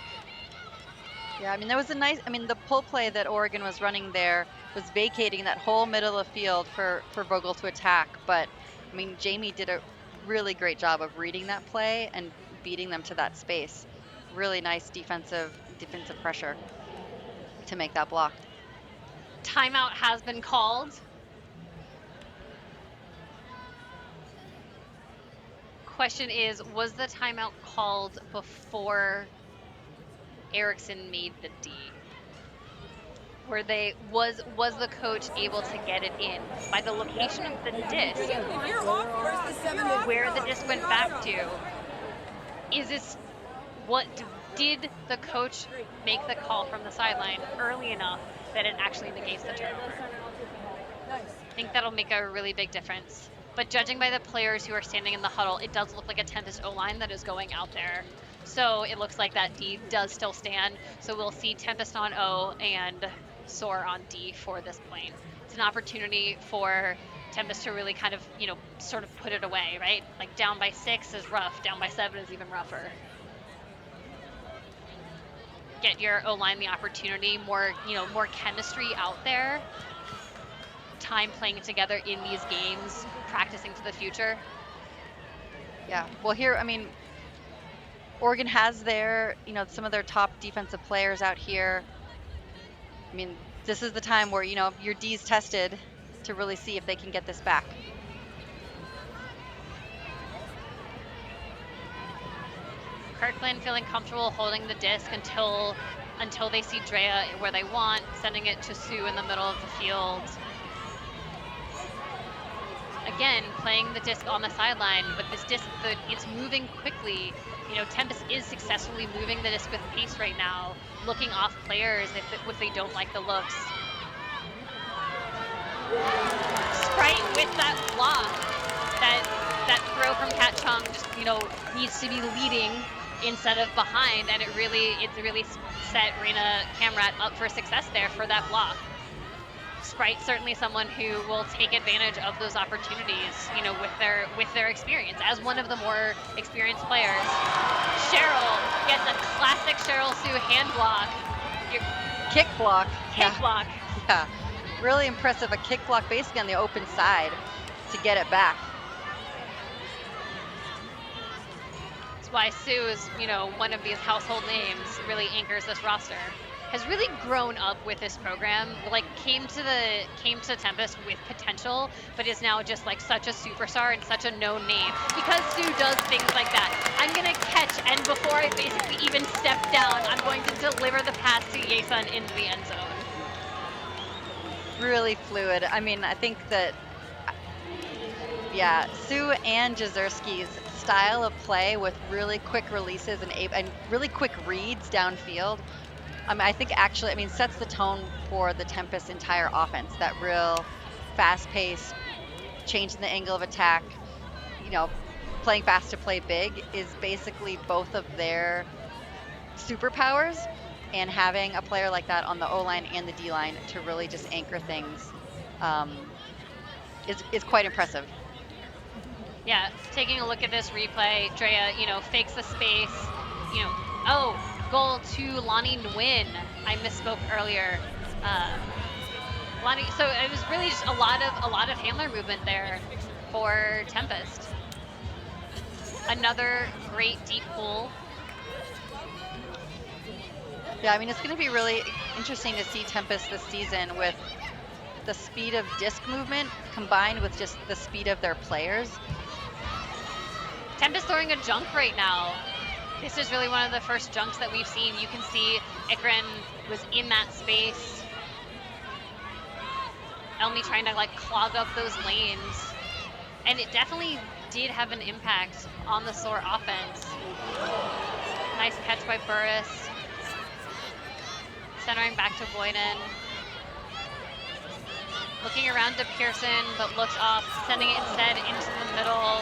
Yeah, I mean, there was the pull play that Oregon was running there was vacating that whole middle of the field for Vogel to attack. But, I mean, Jamie did a really great job of reading that play and beating them to that space. Really nice defensive pressure to make that block. Timeout has been called. Question is, was the timeout called before Erickson made the D? Was the coach able to get it in by the location of the disc, where the disc went back to? Is this did the coach make the call from the sideline early enough that it actually negates the turnover? I think that'll make a really big difference. But judging by the players who are standing in the huddle, it does look like a Tempest O-line that is going out there. So it looks like that D does still stand. So we'll see Tempest on O and Soar on D for this point. It's an opportunity for Tempest to really kind of, you know, sort of put it away, right? Like, down by 6 is rough, down by 7 is even rougher. Get your O-line the opportunity, more chemistry out there. Time playing together in these games, practicing for the future. Yeah, well, here, I mean, Oregon has some of their top defensive players out here. I mean, this is the time where, you know, your D's tested to really see if they can get this back. Kirkland feeling comfortable holding the disc until they see Drea where they want, sending it to Sue in the middle of the field. Again, playing the disc on the sideline, but this disc, it's moving quickly. You know, Tempest is successfully moving the disc with pace right now, looking off players if they don't like the looks. Sprite with that block, that throw from Kat Chung just, you know, needs to be leading instead of behind, and it's really set Rena Kamrat up for success there for that block. Sprite certainly someone who will take advantage of those opportunities, you know, with their experience as one of the more experienced players. Cheryl gets a classic Cheryl Sue hand block. Kick block. Kick block. Yeah, really impressive. A kick block basically on the open side to get it back. That's why Sue is, you know, one of these household names, really anchors this roster. has really grown up with this program. Like came to Tempest with potential, but is now just like such a superstar and such a known name because Sue does things like that. I'm gonna catch, and before I basically even step down, I'm going to deliver the pass to Yesun into the end zone. Really fluid. I mean, I think that, yeah, Sue and Jezierski's style of play with really quick releases and really quick reads downfield, I think actually, sets the tone for the Tempest entire offense. That real fast pace, changing the angle of attack, playing fast to play big is basically both of their superpowers. And having a player like that on the O-line and the D-line to really just anchor things is quite impressive. Yeah, taking a look at this replay, Drea, fakes the space, oh, goal to Lonnie Nguyen. I misspoke earlier. Lonnie, so it was really just a lot of handler movement there for Tempest. Another great deep pull. Yeah, it's going to be really interesting to see Tempest this season with the speed of disc movement combined with just the speed of their players. Tempest throwing a junk right now. This is really one of the first junks that we've seen. You can see Ikran was in that space. Elmi trying to clog up those lanes. And it definitely did have an impact on the Soar offense. Nice catch by Burris. Centering back to Boyden. Looking around to Pearson, but looks off, sending it instead into the middle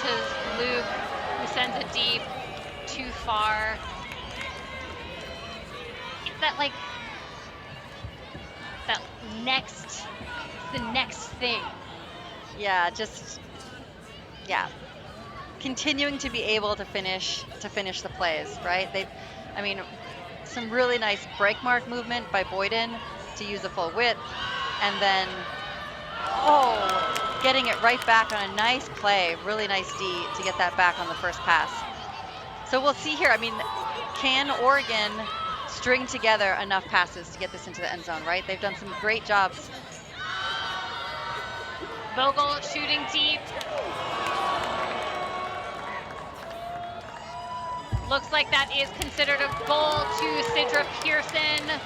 to Luke, who sends it deep, too far. It's that the next thing. Yeah, continuing to be able to finish the plays, right? Some really nice break mark movement by Boyden to use the full width, and then getting it right back on a nice play, really nice D to get that back on the first pass. So we'll see here. Can Oregon string together enough passes to get this into the end zone, right? They've done some great jobs. Vogel shooting deep. Looks like that is considered a goal to Sidra Pearson.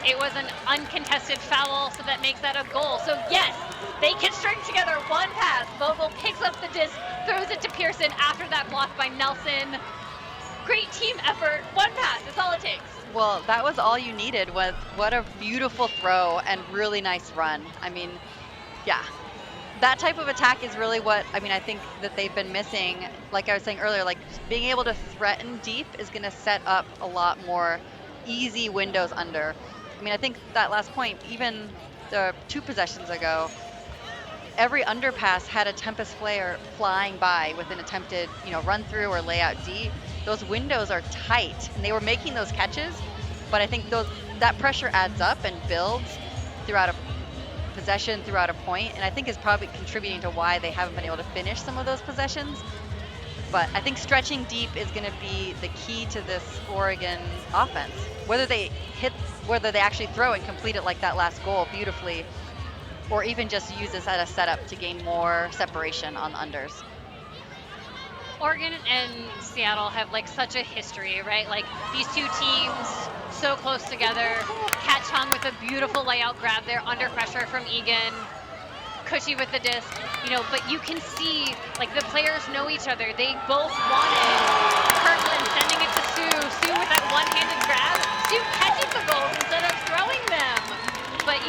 It was an uncontested foul, so that makes that a goal. So yes, they can string together one pass. Vogel picks up the disc, throws it to Pearson after that block by Nelson. Great team effort, one pass, that's all it takes. Well, that was all you needed. What a beautiful throw and really nice run. Yeah. That type of attack is really what I think that they've been missing. Like I was saying earlier, being able to threaten deep is going to set up a lot more easy windows under. I think that last point, even the 2 possessions ago, every underpass had a Tempest player flying by with an attempted, run through or layout D. Those windows are tight, and they were making those catches, but I think that pressure adds up and builds throughout a possession, throughout a point, and I think is probably contributing to why they haven't been able to finish some of those possessions. But I think stretching deep is going to be the key to this Oregon offense. Whether they actually throw and complete it like that last goal beautifully, or even just use this as a setup to gain more separation on the unders. Oregon and Seattle have such a history, right? These 2 teams so close together. Kat Chung with a beautiful layout grab there under pressure from Egan. Cushy with the disc, but you can see the players know each other. They both wanted Kirkland sending it to Sue. Sue with that one-handed grab. Sue catches the goals instead of throwing them. But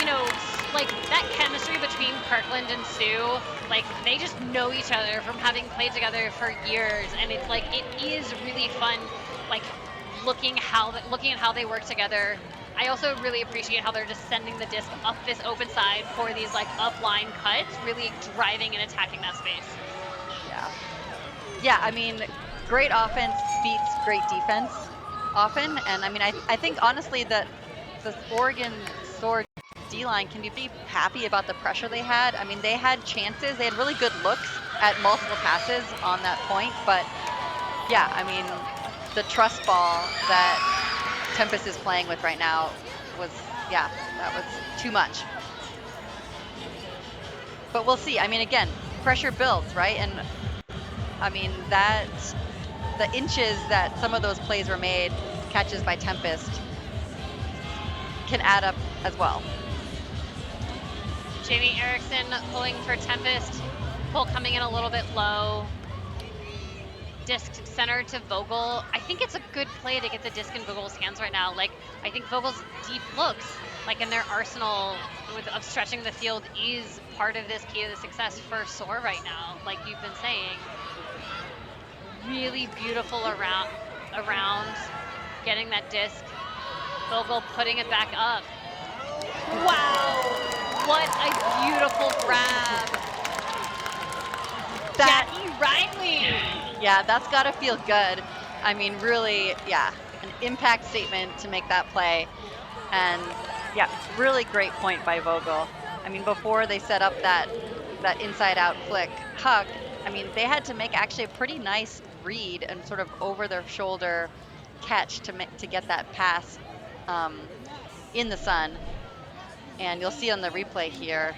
that chemistry between Kirkland and Sue, they just know each other from having played together for years, and it's it is really fun, looking at how they work together. I also really appreciate how they're just sending the disc up this open side for these upline cuts, really driving and attacking that space. Yeah, great offense beats great defense often, and I think honestly that the Oregon Soar D-line can be pretty happy about the pressure they had. They had chances, they had really good looks at multiple passes on that point, but yeah, the trust ball that Tempest is playing with right now was too much. But we'll see. I mean, again, pressure builds, right? And I mean, the inches that some of those plays were made, catches by Tempest, can add up as well. Jamie Erickson pulling for Tempest. Pull coming in a little bit low. Disc center to Vogel. I think it's a good play to get the disc in Vogel's hands right now. Like, I think Vogel's deep looks, like in their arsenal of stretching the field, is part of this key to the success for Soar right now, like you've been saying. Really beautiful around, getting that disc. Vogel putting it back up. Wow, what a beautiful grab. Jackie Riley. Yeah, that's got to feel good. I mean, really, yeah, an impact statement to make that play. And yeah, really great point by Vogel. I mean, before they set up that inside out flick huck, I mean, they had to make actually a pretty nice read and sort of over their shoulder catch to get that pass in the sun. And you'll see on the replay here,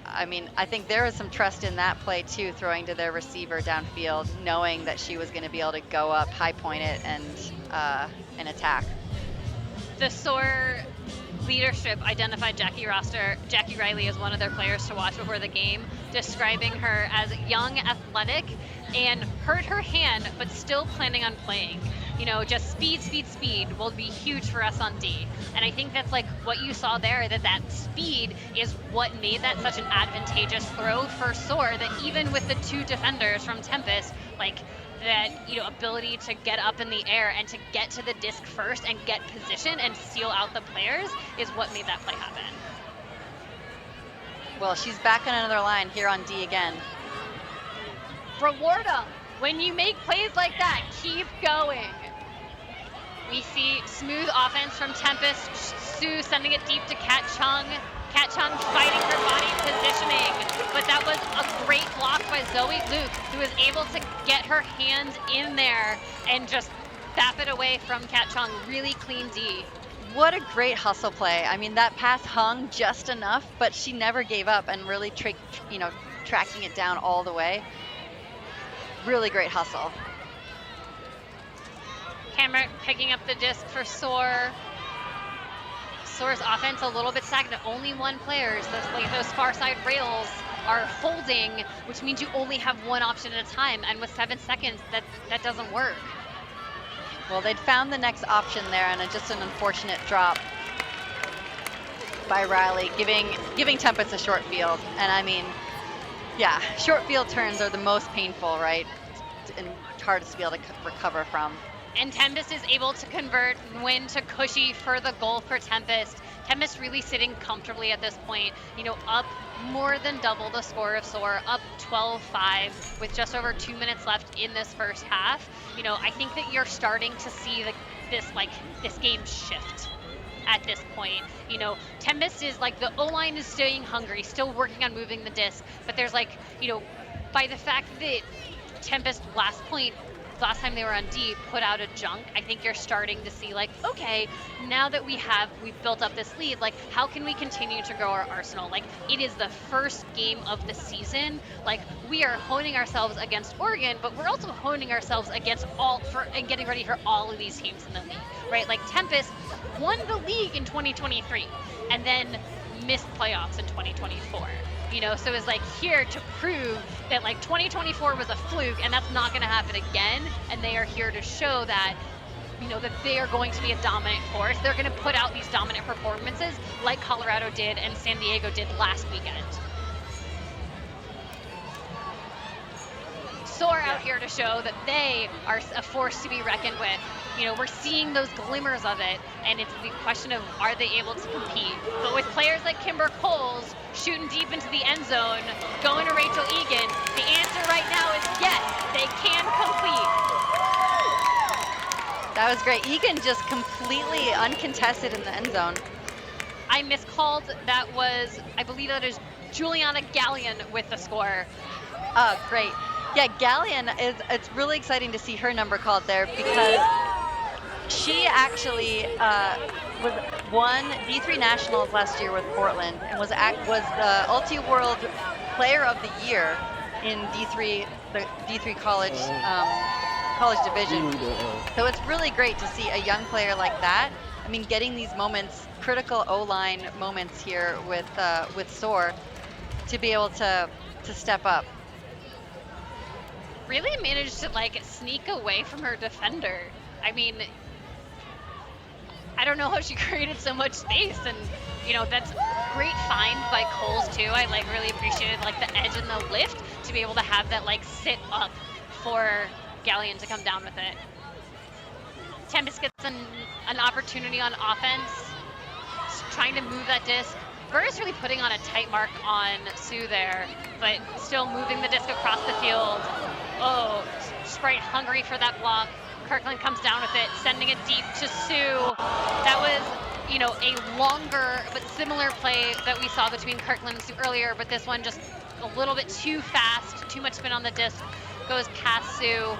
I mean, I think there was some trust in that play too, throwing to their receiver downfield, knowing that she was going to be able to go up, high point it, and attack. The Soar leadership identified Jackie Riley as one of their players to watch before the game, describing her as young, athletic, and hurt her hand, but still planning on playing. You know, just speed will be huge for us on D. And I think that's like what you saw there, that speed is what made that such an advantageous throw for Soar, that even with the two defenders from Tempest, like that, you know, ability to get up in the air and to get to the disc first and get position and seal out the players is what made that play happen. Well, she's back on another line here on D again. Reward them. When you make plays like that, keep going. We see smooth offense from Tempest. Sue sending it deep to Kat Chung. Kat Chung fighting her body positioning, but that was a great block by Zoe Luke, who was able to get her hands in there and just bap it away from Kat Chung. Really clean D. What a great hustle play. I mean, that pass hung just enough, but she never gave up and really tracking it down all the way. Really great hustle. Cameron picking up the disc for Soar. Soar's offense a little bit stagnant. Only one player. Those far side rails are holding, which means you only have one option at a time. And with 7 seconds, that doesn't work. Well, they'd found the next option there, and just an unfortunate drop by Riley, giving Tempest a short field. And I mean, yeah, short field turns are the most painful, right? And hardest to be able to recover from. And Tempest is able to convert and win to Cushy for the goal for Tempest. Tempest really sitting comfortably at this point, you know, up more than double the score of Soar, up 12-5 with just over 2 minutes left in this first half. You know, I think that you're starting to see this game shift at this point. You know, Tempest is like, the O-line is staying hungry, still working on moving the disc, but there's like, you know, by the fact that Tempest last time they were on D put out a junk, I think you're starting to see like, okay, now that we've built up this lead, like how can we continue to grow our arsenal? Like, it is the first game of the season. Like, we are honing ourselves against Oregon, but we're also honing ourselves against and getting ready for all of these teams in the league, right? Like, Tempest won the league in 2023 and then missed playoffs in 2024. You know, so it's like here to prove that like 2024 was a fluke and that's not going to happen again. And they are here to show that, you know, that they are going to be a dominant force. They're going to put out these dominant performances like Colorado did and San Diego did last weekend. Soar out here to show that they are a force to be reckoned with. You know, we're seeing those glimmers of it, and it's the question of, are they able to compete? But with players like Kimber Coles shooting deep into the end zone, going to Rachel Egan, the answer right now is yes, they can complete. That was great. Egan just completely uncontested in the end zone. I miscalled. That was, I believe that is Juliana Gallion with the score. Oh, great. Yeah, Gallion it's really exciting to see her number called there because She actually won D3 Nationals last year with Portland and was the Ulti World Player of the Year in D3, the D3 college division. So it's really great to see a young player like that. I mean, getting these moments, critical O-line moments here with Soar, to be able to step up. Really managed to like sneak away from her defender. I mean, I don't know how she created so much space, and you know, that's great find by Coles too. I like really appreciated like the edge and the lift to be able to have that like sit up for Galleon to come down with it. Tempest gets an opportunity on offense, trying to move that disc. Burr is really putting on a tight mark on Sue there, but still moving the disc across the field. Oh, Sprite hungry for that block. Kirkland comes down with it, sending it deep to Sue. That was, you know, a longer but similar play that we saw between Kirkland and Sue earlier, but this one just a little bit too fast, too much spin on the disc, goes past Sue.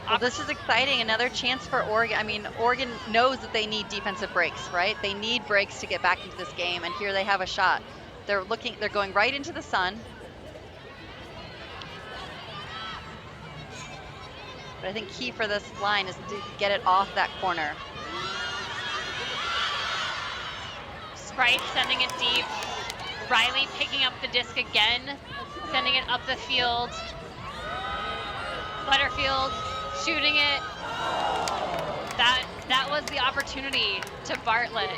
Well, this is exciting. Another chance for Oregon. I mean, Oregon knows that they need defensive breaks, right? They need breaks to get back into this game, and here they have a shot. They're going right into the sun. But I think key for this line is to get it off that corner. Sprite sending it deep. Riley picking up the disc again, sending it up the field. Butterfield shooting it. That was the opportunity to Bartlett.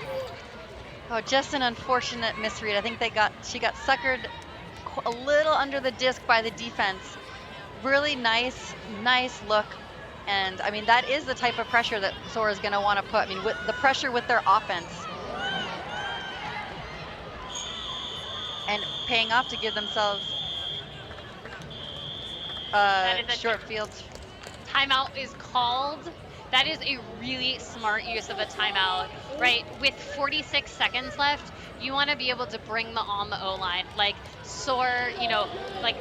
Oh, just an unfortunate misread. I think she got suckered a little under the disc by the defense. Really nice look. And I mean, that is the type of pressure that Soar is going to want to put. I mean, with the pressure with their offense. And paying off to give themselves short field. Timeout is called. That is a really smart use of a timeout, right? With 46 seconds left, you want to be able to bring on the O-line. Like Soar, you know, like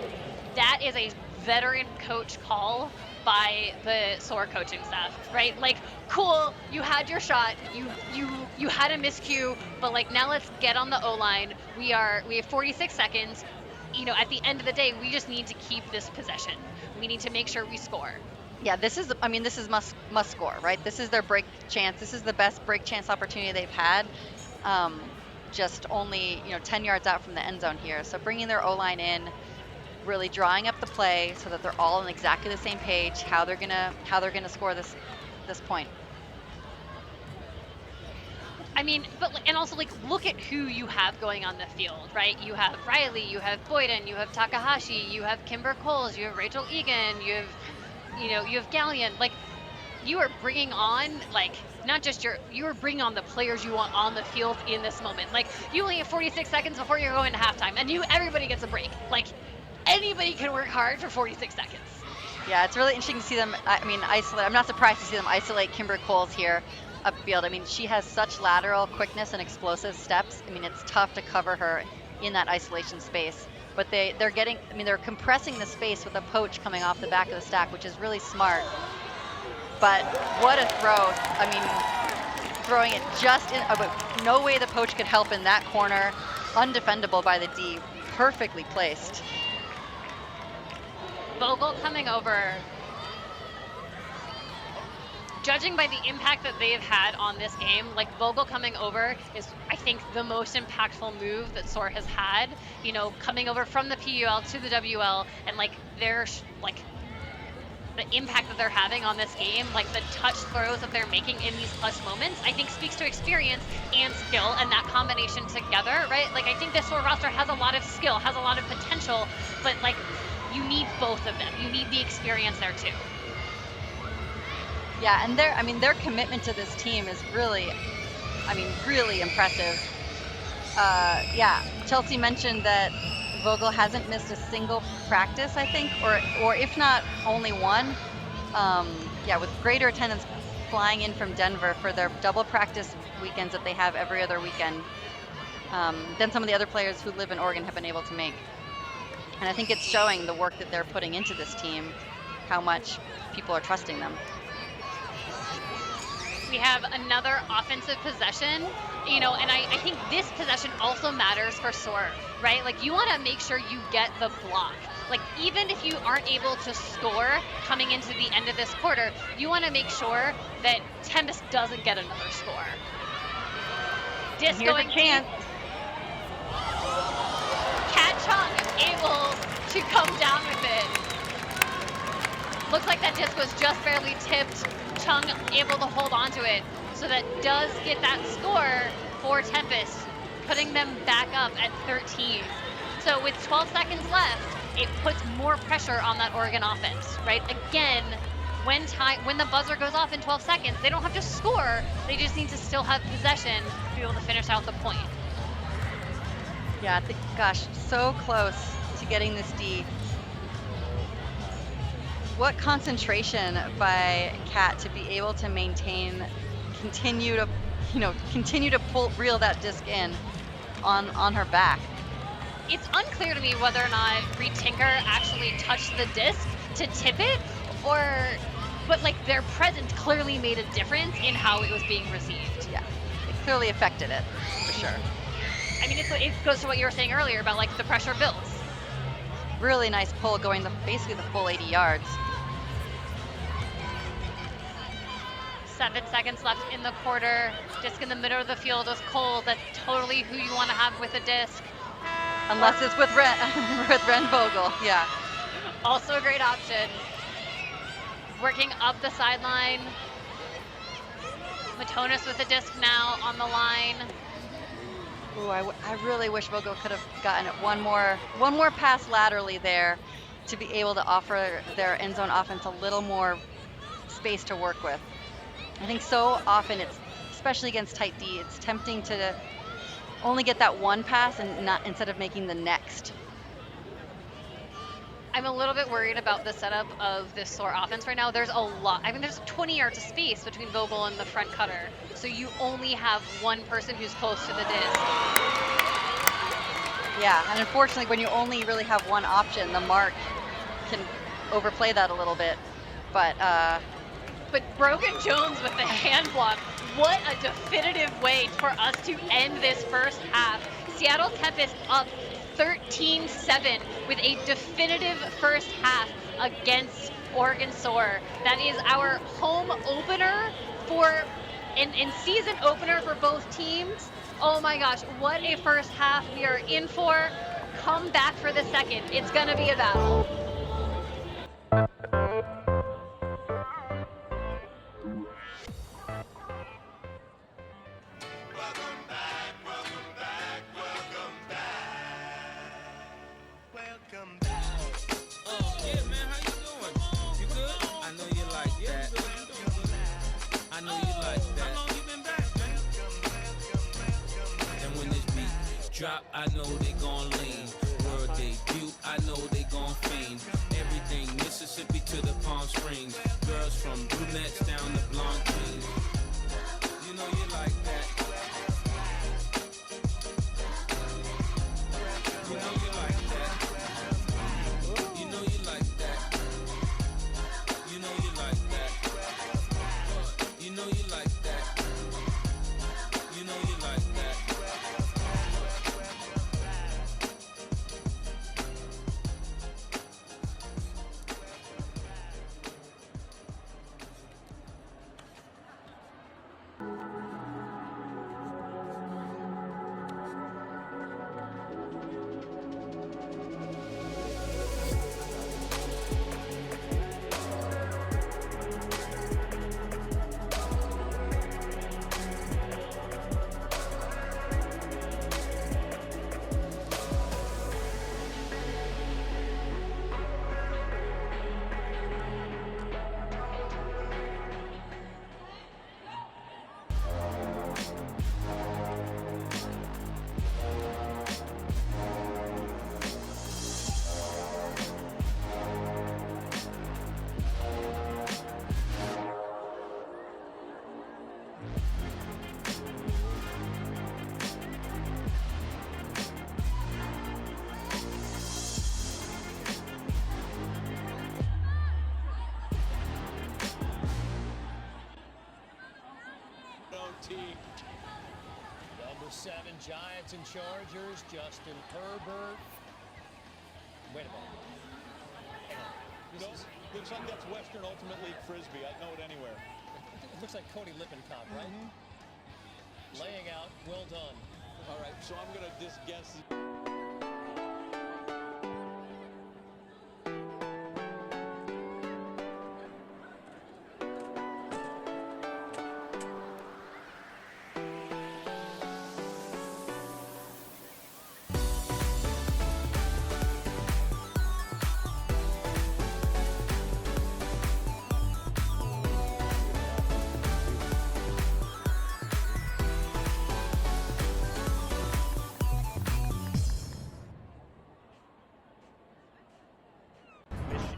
that is a veteran coach call by the Soar coaching staff, right? Like, cool, you had your shot, you had a miscue, but like now let's get on the O-line. We have 46 seconds. You know, at the end of the day, we just need to keep this possession. We need to make sure we score. Yeah, this is must score, right? This is their break chance. This is the best break chance opportunity they've had. Just only 10 yards out from the end zone here. So bringing their O-line in, really drawing up the play so that they're all on exactly the same page. How they're gonna score this point. I mean, and also like look at who you have going on the field, right? You have Riley, you have Boyden, you have Takahashi, you have Kimber Coles, you have Rachel Egan, you have Galleon. Like, you are bringing on like not just you are bringing on the players you want on the field in this moment. Like, you only have 46 seconds before you're going to halftime, and everybody gets a break. Like, anybody can work hard for 46 seconds. Yeah, it's really interesting to see them. I mean, isolate. I'm not surprised to see them isolate Kimber Coles here upfield. I mean, she has such lateral quickness and explosive steps. I mean, it's tough to cover her in that isolation space. But they're compressing the space with a poach coming off the back of the stack, which is really smart. But what a throw. I mean, throwing it just in, no way the poach could help in that corner. Undefendable by the D, perfectly placed. Vogel coming over. Judging by the impact that they've had on this game, like Vogel coming over is, I think, the most impactful move that Soar has had. You know, coming over from the PUL to the WL, and like the impact that they're having on this game, like the touch throws that they're making in these clutch moments, I think speaks to experience and skill, and that combination together, right? Like, I think this Soar roster has a lot of skill, has a lot of potential, but like you need both of them. You need the experience there too. Yeah, and their commitment to this team is really impressive. Yeah, Chelsea mentioned that Vogel hasn't missed a single practice, I think, or if not only one. Yeah, with greater attendance flying in from Denver for their double practice weekends that they have every other weekend than some of the other players who live in Oregon have been able to make. And I think it's showing the work that they're putting into this team, how much people are trusting them. We have another offensive possession, you know, and I think this possession also matters for Soar, right? Like, you want to make sure you get the block. Like, even if you aren't able to score coming into the end of this quarter, you want to make sure that Tempest doesn't get another score. Disc Here's going a chance. deep. Kat Chung able to come down with it. Looks like that disc was just barely tipped. Chung able to hold on to it. So that does get that score for Tempest, putting them back up at 13. So with 12 seconds left, it puts more pressure on that Oregon offense, right? Again, when the buzzer goes off in 12 seconds, they don't have to score. They just need to still have possession to be able to finish out the point. Yeah, gosh, so close to getting this D. What concentration by Kat to be able to maintain, continue to reel that disc in on her back. It's unclear to me whether or not Reed Tinker actually touched the disc to tip it, but like their presence clearly made a difference in how it was being received. Yeah, it clearly affected it, for sure. I mean, it goes to what you were saying earlier about like the pressure builds. Really nice pull, going basically the full 80 yards. 7 seconds left in the quarter. Disc in the middle of the field is Cole. That's totally who you want to have with a disc. Unless it's with Ren Vogel, yeah. Also a great option. Working up the sideline. Matonis with the disc now on the line. Ooh, I really wish Vogel could have gotten it one more pass laterally there to be able to offer their end zone offense a little more space to work with. I think so often especially against tight D, it's tempting to only get that one pass and instead of making the next. I'm a little bit worried about the setup of this Soar offense right now. There's a lot. I mean, there's 20 yards of space between Vogel and the front cutter. So you only have one person who's close to the disc. Yeah, and unfortunately, when you only really have one option, the mark can overplay that a little bit. But Brogan Jones with the hand block. What a definitive way for us to end this first half. Seattle Tempest up 13-7 with a definitive first half against Oregon Soar. That is our home opener and season opener for both teams. Oh my gosh, what a first half we are in for. Come back for the second. It's gonna be a battle. Drop, I know they gon' lean. World debut, I know they gon' fiend. Everything Mississippi to the Palm Springs. Girls from brunettes down to blonde queens. You know you like that. You know you like that. You know you like that. You know you like that. You know you like that. You know you like that. OT. Number 7, Giants and Chargers, Justin Herbert. Wait a moment. Hang on. Looks like that's Western Ultimate League frisbee. I'd know it anywhere. It looks like Cody Lippincott, right? Laying out, well done. All right, so I'm going to just guess.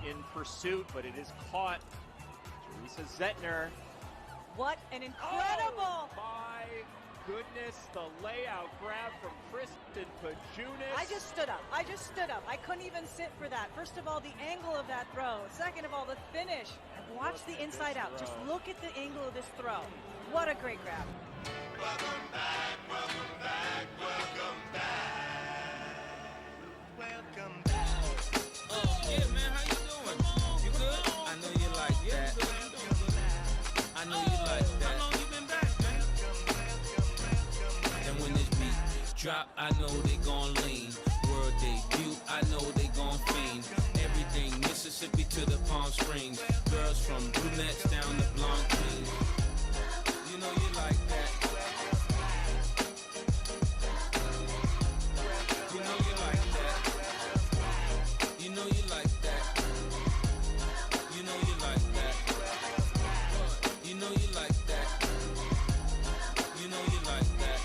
In pursuit, but it is caught. Teresa Zettner. What an incredible! Oh, my goodness, the layout grab from Kristen Pajunas. I just stood up. I couldn't even sit for that. First of all, the angle of that throw. Second of all, the finish. And watch the inside out. Just look at the angle of this throw. What a great grab. Welcome back, welcome back, welcome back. Welcome back. Oh, yeah, man, how you doing? You good? I know you like that. I know you like that. How long you been back, man? And when this beat drop, I know they gon' lean. World debut, I know they gon' fiend. Everything Mississippi to the Palm Springs. Girls from brunettes down to blonde queens. You know you like that. You know you like that. You know you like that. You know you like that. You know you like that. You know you like that.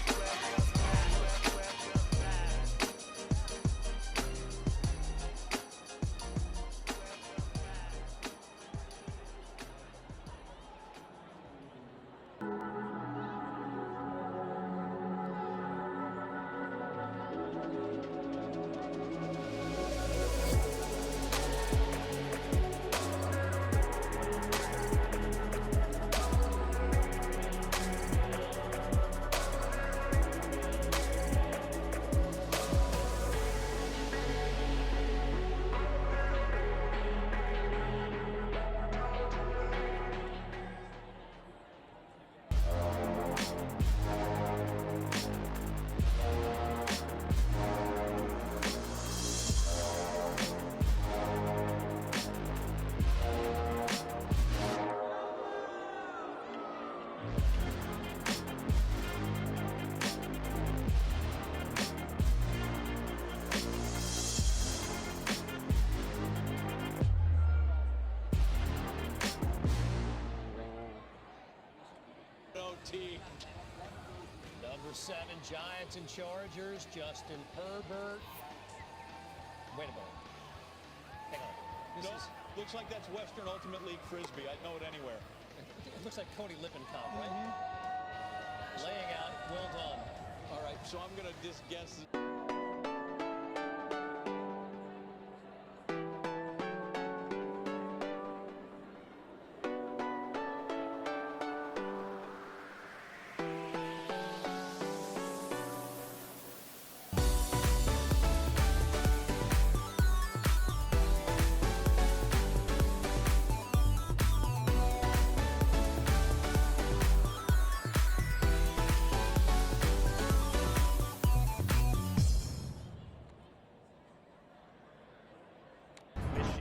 OT. Number 7, Giants and Chargers, Justin Herbert. Wait a moment. Hang on. Looks like that's Western Ultimate League frisbee. I'd know it anywhere. It looks like Cody Lippincott, right? Laying out, well done. All right, so I'm going to just guess.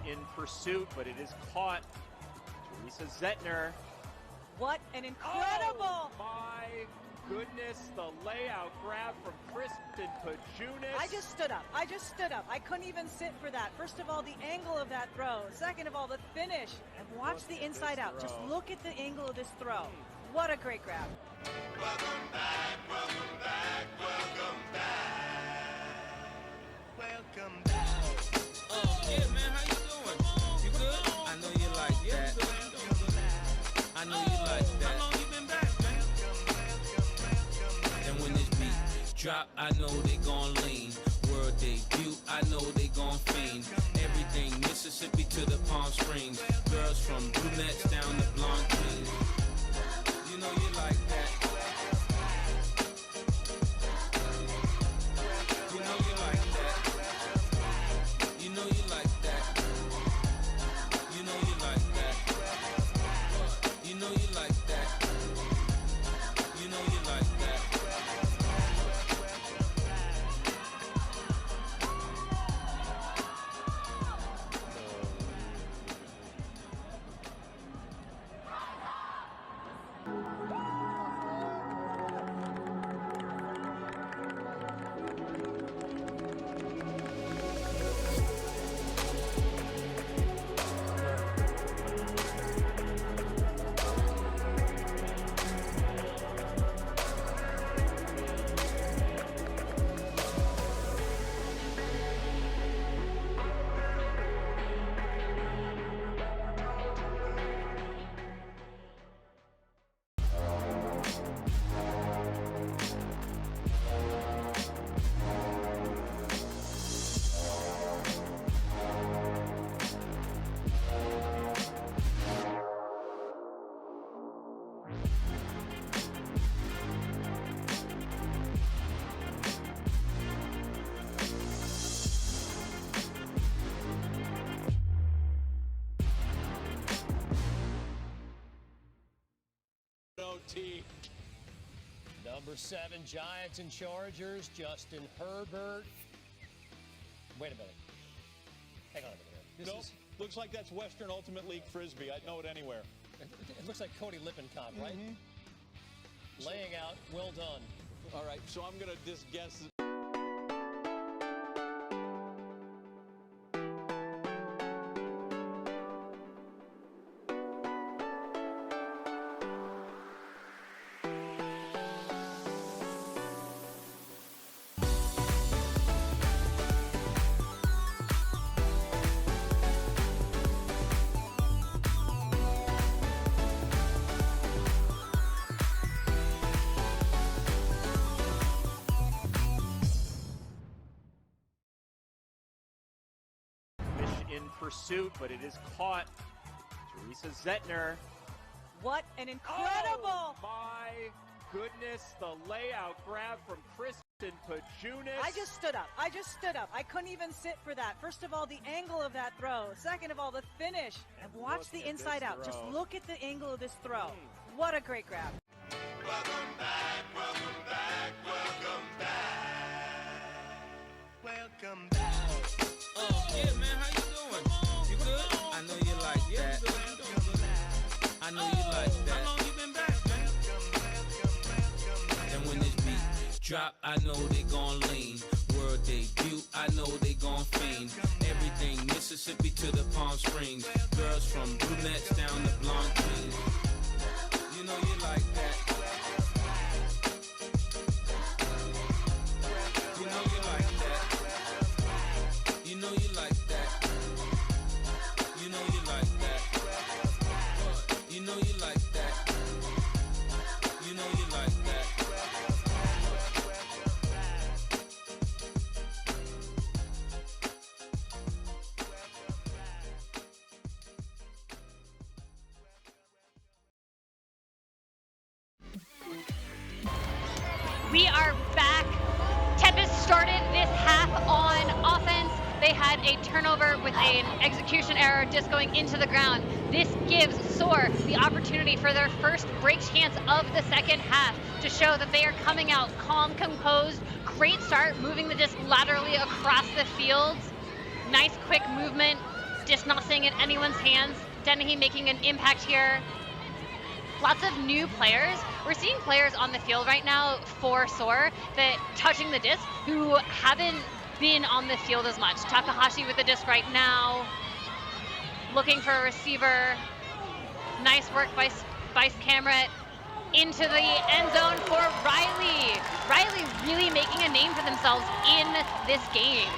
In pursuit, but it is caught. Teresa Zettner. What an incredible! Oh, my goodness, the layout grab from Kristen Pajunas. I just stood up. I couldn't even sit for that. First of all, the angle of that throw. Second of all, the finish. And watch the inside out. Just look at the angle of this throw. What a great grab. Welcome back, welcome back, welcome back. Welcome back. Oh, yeah, man, how you doing? You good? I know you like that. I know you like that. How long you been back, man? And when this beat drop, I know they gon' lean. World debut, I know they gon' fiend. Everything Mississippi to the Palm Springs. Girls from brunettes down to blonde queens. You know you like that. you like that. You know you like that. OT. Number 7, Giants and Chargers, Justin Herbert. Wait a minute. Hang on a minute here. Nope. Looks like that's Western Ultimate League Frisbee. I'd know it anywhere. It looks like Cody Lippincott, right? Mm-hmm. Laying out, well done. All right, so I'm going to just guess. In pursuit, but it is caught. Teresa Zettner. What an incredible! Oh, my goodness, the layout grab from Kristen Pajunas. I just stood up. I couldn't even sit for that. First of all, the angle of that throw. Second of all, the finish. And watch look the at inside this out. Just throw. look at the angle of this throw. What a great grab. Welcome back, welcome back, welcome back. Welcome back. Yeah, man, how you doing? You good? I know you like that. I know you like that. How long you been back, man? And when this beat drop, I know they gon' lean. World debut, I know they gon' fiend. Everything Mississippi to the Palm Springs. Girls from brunettes down to blonde queens. You know you like that. You know you like that. You know you like that. You know you like that. You know you like that. You know you like that. We are back. Tempest started this half on offense. They had a turnover with an execution error just going into the ground. This gives Soar the opportunity for their first break chance of the second half to show that they are coming out calm, composed. Great start, moving the disc laterally across the field. Nice quick movement, just not staying in anyone's hands. Dennehy making an impact here. Lots of new players. We're seeing players on the field right now for Soar that touching the disc who haven't been on the field as much. Takahashi with the disc right now, looking for a receiver. Nice work by Spice Cameron into the end zone for Riley. Riley really making a name for themselves in this game.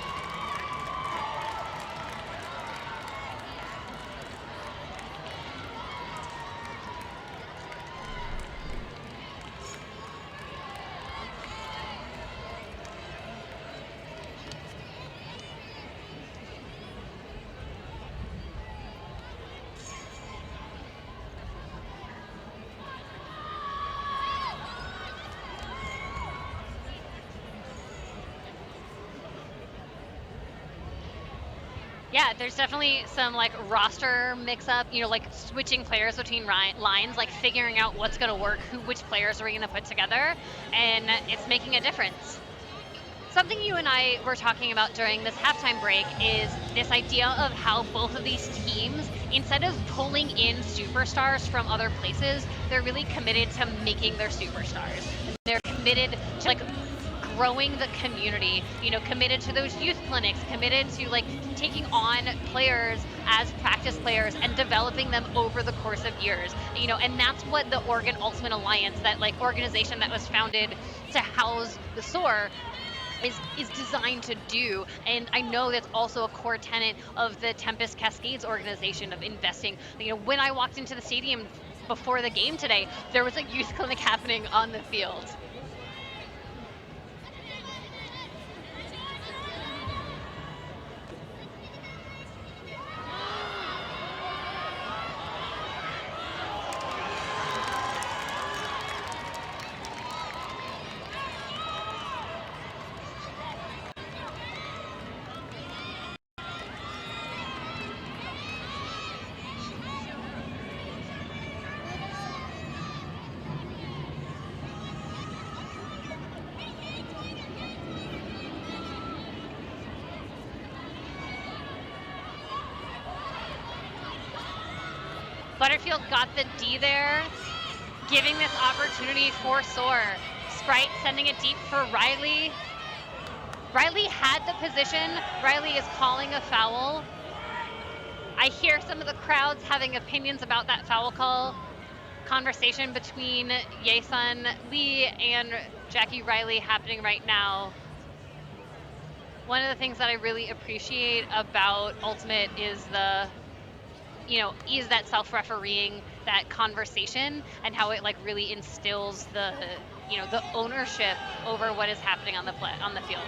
Yeah, there's definitely some like roster mix-up, you know, like switching players between lines, like figuring out what's going to work, which players are we going to put together, and it's making a difference. Something you and I were talking about during this halftime break is this idea of how both of these teams, instead of pulling in superstars from other places, they're really committed to making their superstars. And they're committed to like growing the community, you know, committed to those youth clinics, committed to like taking on players as practice players and developing them over the course of years, you know, and that's what the Oregon Ultimate Alliance, that like organization that was founded to house the Soar, is designed to do. And I know that's also a core tenet of the Tempest Cascades organization of investing. You know, when I walked into the stadium before the game today, there was a youth clinic happening on the field. Butterfield got the D there, giving this opportunity for Soar. Sprite sending it deep for Riley. Riley had the position. Riley is calling a foul. I hear some of the crowds having opinions about that foul call. Conversation between Yasun Lee and Jackie Riley happening right now. One of the things that I really appreciate about Ultimate is is that self-refereeing, that conversation, and how it like really instills the ownership over what is happening on the field.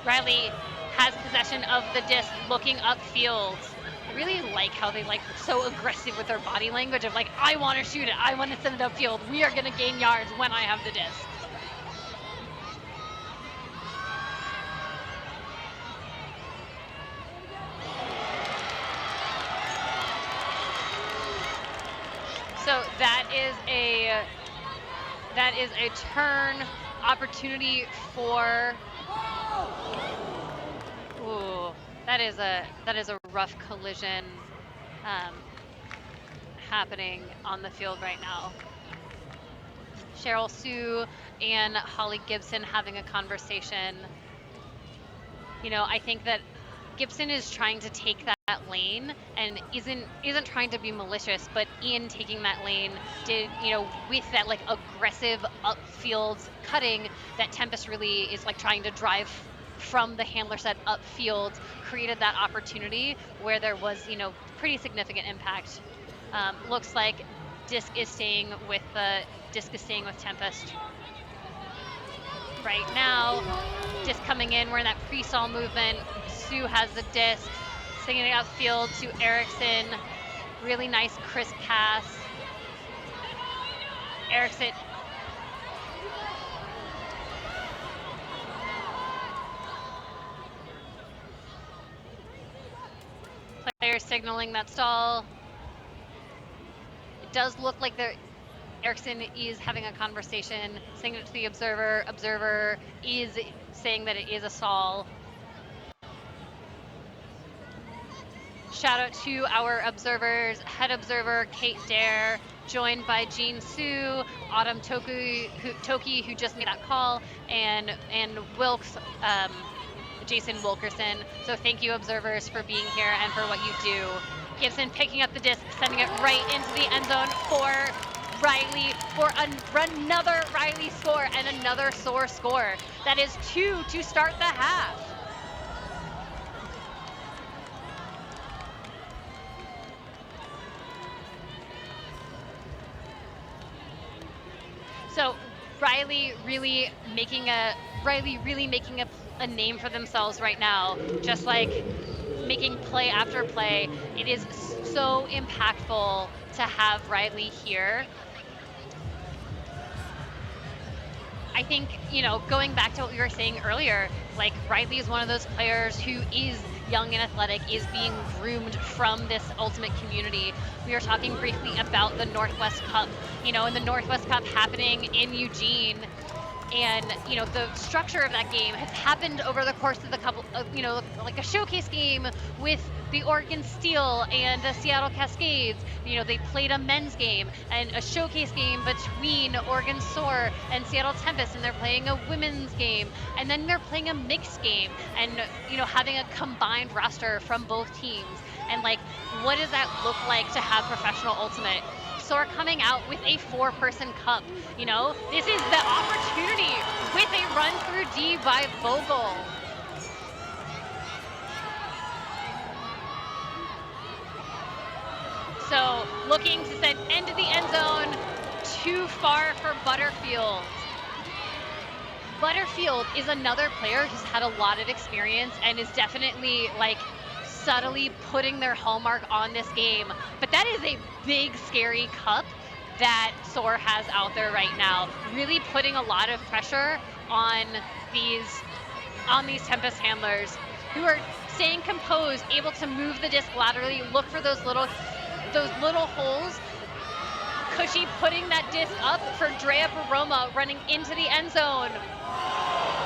Riley has possession of the disc, looking upfield. I really like how they like so aggressive with their body language of like, I want to shoot it, I want to send it upfield. We are going to gain yards when I have the disc. So that is a turn opportunity for. Ooh, that is a rough collision happening on the field right now. Cheryl Sue and Holly Gibson having a conversation. You know, I think that Gibson is trying to take that lane and isn't trying to be malicious, but in taking that lane did, with that like aggressive upfield cutting that Tempest really is like trying to drive from the handler set upfield, created that opportunity where there was, pretty significant impact. Looks like disc is staying with Tempest right now. Disc coming in, we're in that pre-stall movement. Sue has the disc, singing it upfield to Erickson. Really nice, crisp pass. Erickson. Players signaling that stall. It does look like Erickson is having a conversation, saying it to the observer. Observer is saying that it is a stall. Shout out to our observers, head observer Kate Dare, joined by Jean Sue, Autumn Toki, who just made that call, and Wilkes, Jason Wilkerson. So thank you, observers, for being here and for what you do. Gibson picking up the disc, sending it right into the end zone for Riley, for another Riley score and another Soar score. That is 2 to start the half. So Riley really making a name for themselves right now, just like making play after play. It is so impactful to have Riley here. I think, going back to what we were saying earlier, like Riley is one of those players who is young and athletic is being groomed from this ultimate community. We were talking briefly about the Northwest Cup, and the Northwest Cup happening in Eugene. And the structure of that game has happened over the course of the couple of, like a showcase game with the Oregon Steel and the Seattle Cascades. They played a men's game and a showcase game between Oregon Soar and Seattle Tempest, and they're playing a women's game, and then they're playing a mixed game, and having a combined roster from both teams. And what does that look like to have professional ultimate? Soar coming out with a 4-person cup. This is the opportunity with a run through D by Vogel. So looking to send into the end zone, too far for Butterfield. Butterfield is another player who's had a lot of experience and is definitely subtly putting their hallmark on this game. But that is a big, scary cup that Soar has out there right now, really putting a lot of pressure on these Tempest handlers, who are staying composed, able to move the disc laterally, look for those little holes. Cushy putting that disc up for Drea Baroma running into the end zone.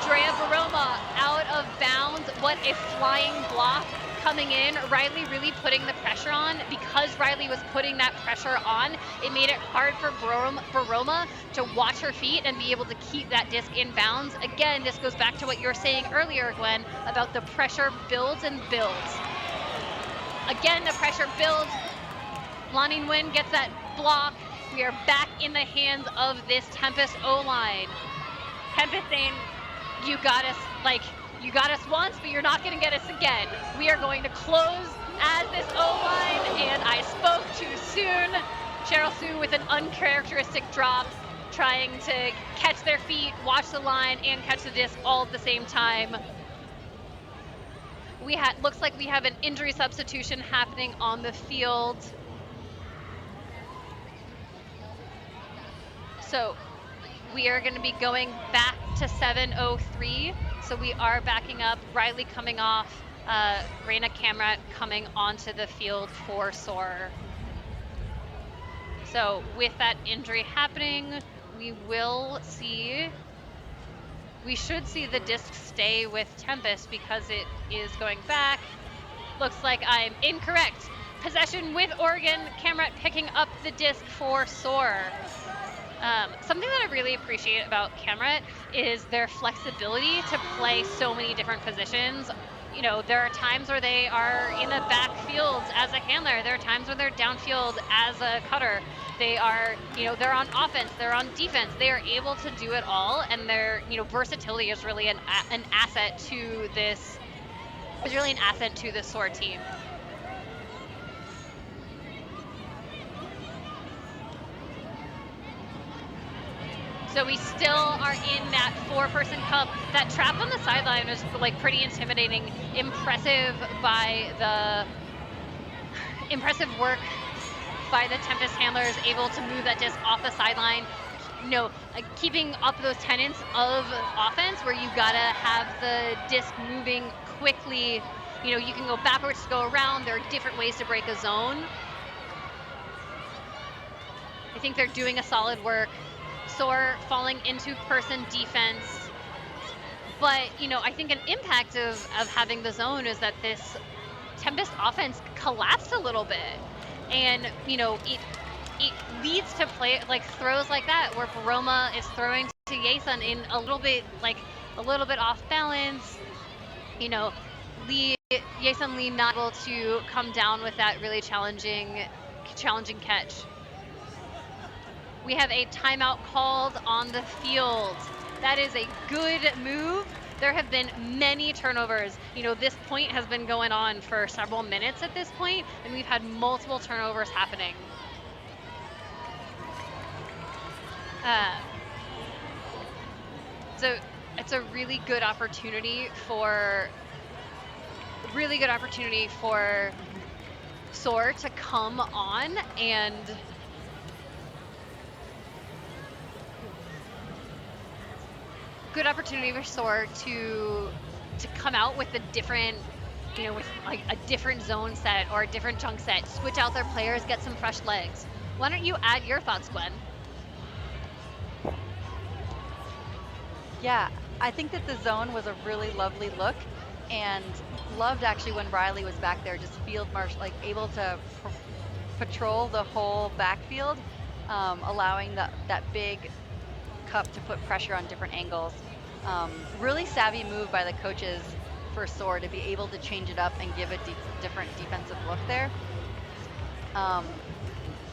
Drea Baroma out of bounds. What a flying block coming in. Riley really putting the pressure on. Because Riley was putting that pressure on, it made it hard for Baroma to watch her feet and be able to keep that disc in bounds. Again, this goes back to what you were saying earlier, Gwen, about the pressure builds and builds. Again, the pressure builds. Lonnie Nguyen gets that block. We are back in the hands of this Tempest O-line. Tempest saying, you got us once, but you're not going to get us again. We are going to close as this O-line, and I spoke too soon. Cheryl Sue with an uncharacteristic drop, trying to catch their feet, watch the line, and catch the disc all at the same time. Looks like we have an injury substitution happening on the field. So we are going to be going back to 7:03. So we are backing up. Riley coming off, Raina Kamrat coming onto the field for Soar. So with that injury happening, we should see the disc stay with Tempest because it is going back. Looks like I'm incorrect. Possession with Oregon. Kamrat picking up the disc for Soar. Something that I really appreciate about Kamrat is their flexibility to play so many different positions. There are times where they are in the backfield as a handler. There are times when they're downfield as a cutter. They are, they're on offense, they're on defense. They are able to do it all, and their, versatility is really an asset to this. Is really an asset to the Soar team. So we still are in that 4-person cup. That trap on the sideline was pretty intimidating. Impressive work by the Tempest handlers, able to move that disc off the sideline. Keeping up those tenets of offense where you gotta have the disc moving quickly. You can go backwards to go around. There are different ways to break a zone. I think they're doing a solid work. Soar falling into person defense. But, I think an impact of having the zone is that this Tempest offense collapsed a little bit. And, it leads to throws like that where Baroma is throwing to Yason in a little bit off balance. Yason Lee not able to come down with that really challenging catch. We have a timeout called on the field. That is a good move. There have been many turnovers. This point has been going on for several minutes at this point, and we've had multiple turnovers happening. So it's a really good opportunity for Soar to come on and good opportunity for Soar to come out with a different you know, with like a different zone set or a different junk set, switch out their players, get some fresh legs. Why don't you add your thoughts, Gwen? Yeah, I think that the zone was a really lovely look, and loved actually when Riley was back there, just field march, like able to patrol the whole backfield, allowing that big cup to put pressure on different angles. Really savvy move by the coaches for Soar to be able to change it up and give a different defensive look there.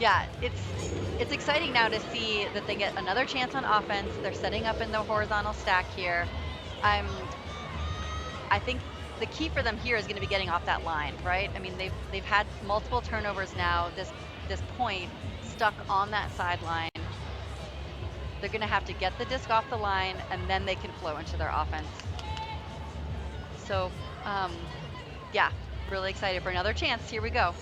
Yeah, it's exciting now to see that they get another chance on offense. They're setting up in the horizontal stack here. I think the key for them here is going to be getting off that line, right? I mean, they've had multiple turnovers now. This point stuck on that sideline. They're going to have to get the disc off the line, and then they can flow into their offense. So, yeah, really excited for another chance. Here we go.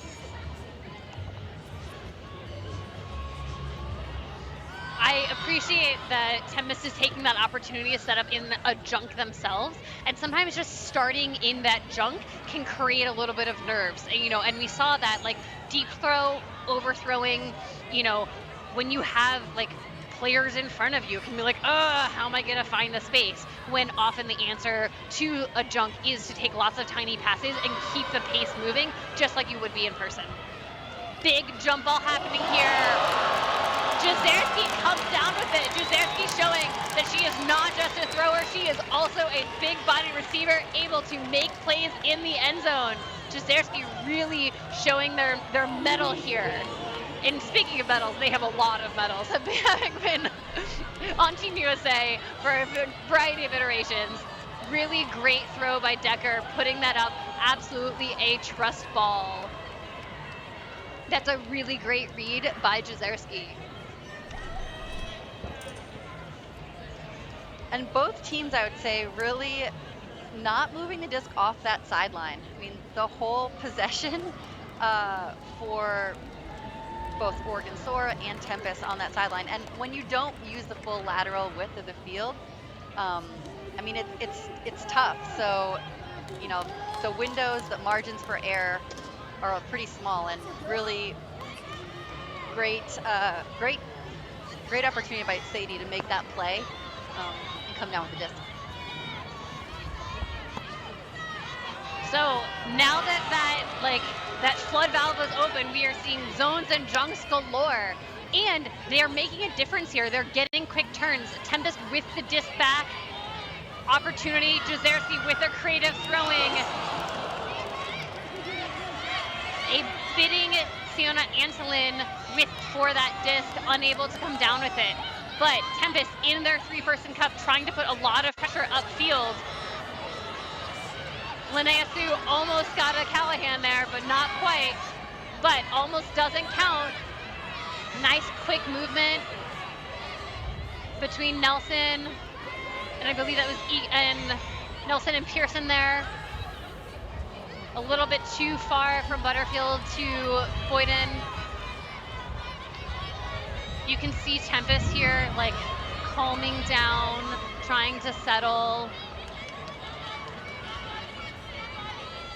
I appreciate that Tempest is taking that opportunity to set up in a junk themselves, and sometimes just starting in that junk can create a little bit of nerves, and, you know, and we saw that, like, deep throw, overthrowing, you know, when you have like players in front of you, it can be like, how am I gonna find the space? When often the answer to a junk is to take lots of tiny passes and keep the pace moving, just like you would be in person. Big jump ball happening here. Jazerski comes down with it. Jazerski showing that she is not just a thrower, she is also a big body receiver, able to make plays in the end zone. Jazerski really showing their mettle here. And speaking of medals, they have a lot of medals, having been on Team USA for a variety of iterations. Really great throw by Decker, putting that up, absolutely a trust ball. That's a really great read by Jazerski. And both teams, I would say, really not moving the disc off that sideline. I mean, the whole possession for both Oregon Soar and Tempest on that sideline. And when you don't use the full lateral width of the field, I mean, it's tough. So, you know, the windows, the margins for error are pretty small, and really great opportunity by Sadie to make that play and come down with the disc. So now that flood valve is open, we are seeing zones and junks galore. And they are making a difference here. They're getting quick turns. Tempest with the disc back. Opportunity, Jazerski with a creative throwing. A bidding Siona Antolin for that disc, unable to come down with it. But Tempest in their three-person cup trying to put a lot of pressure upfield. Linnea Sue almost got a Callahan there, but not quite. But almost doesn't count. Nice quick movement between Nelson, and I believe that was Nelson and Pearson there. A little bit too far from Butterfield to Boyden. You can see Tempest here, like, calming down, trying to settle.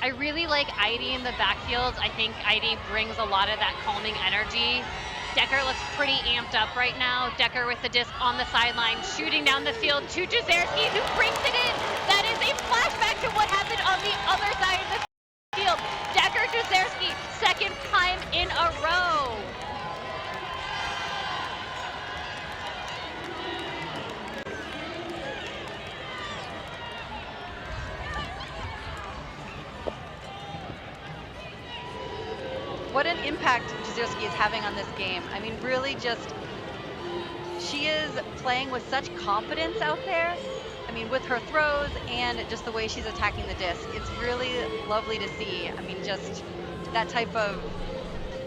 I really like Heidi in the backfield. I think Heidi brings a lot of that calming energy. Decker looks pretty amped up right now. Decker with the disc on the sideline, shooting down the field to Jazerski, who brings it in. That is a flashback to what happened on the other side of the field. Decker, Jazerski, second time in a row. What an impact Jazerski is having on this game. I mean, really just, she is playing with such confidence out there. I mean, with her throws and just the way she's attacking the disc. It's really lovely to see. I mean, just that type of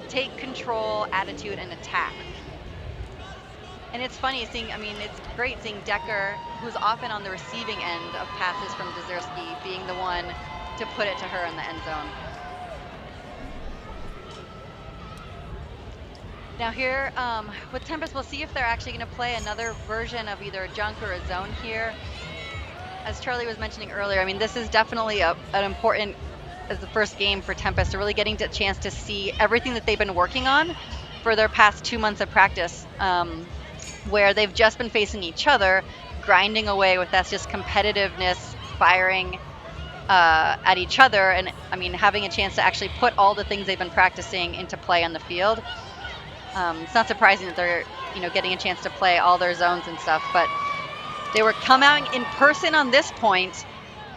take control attitude and attack. And it's funny seeing, I mean, it's great seeing Decker, who's often on the receiving end of passes from Jazerski, being the one to put it to her in the end zone. Now here, with Tempest, we'll see if they're actually going to play another version of either a junk or a zone here. As Charlie was mentioning earlier, I mean, this is definitely an important as the first game for Tempest. They're really getting a chance to see everything that they've been working on for their past 2 months of practice, where they've just been facing each other, grinding away with that just competitiveness, firing at each other, and I mean having a chance to actually put all the things they've been practicing into play on the field. It's not surprising that they're getting a chance to play all their zones and stuff, but they were coming in person on this point,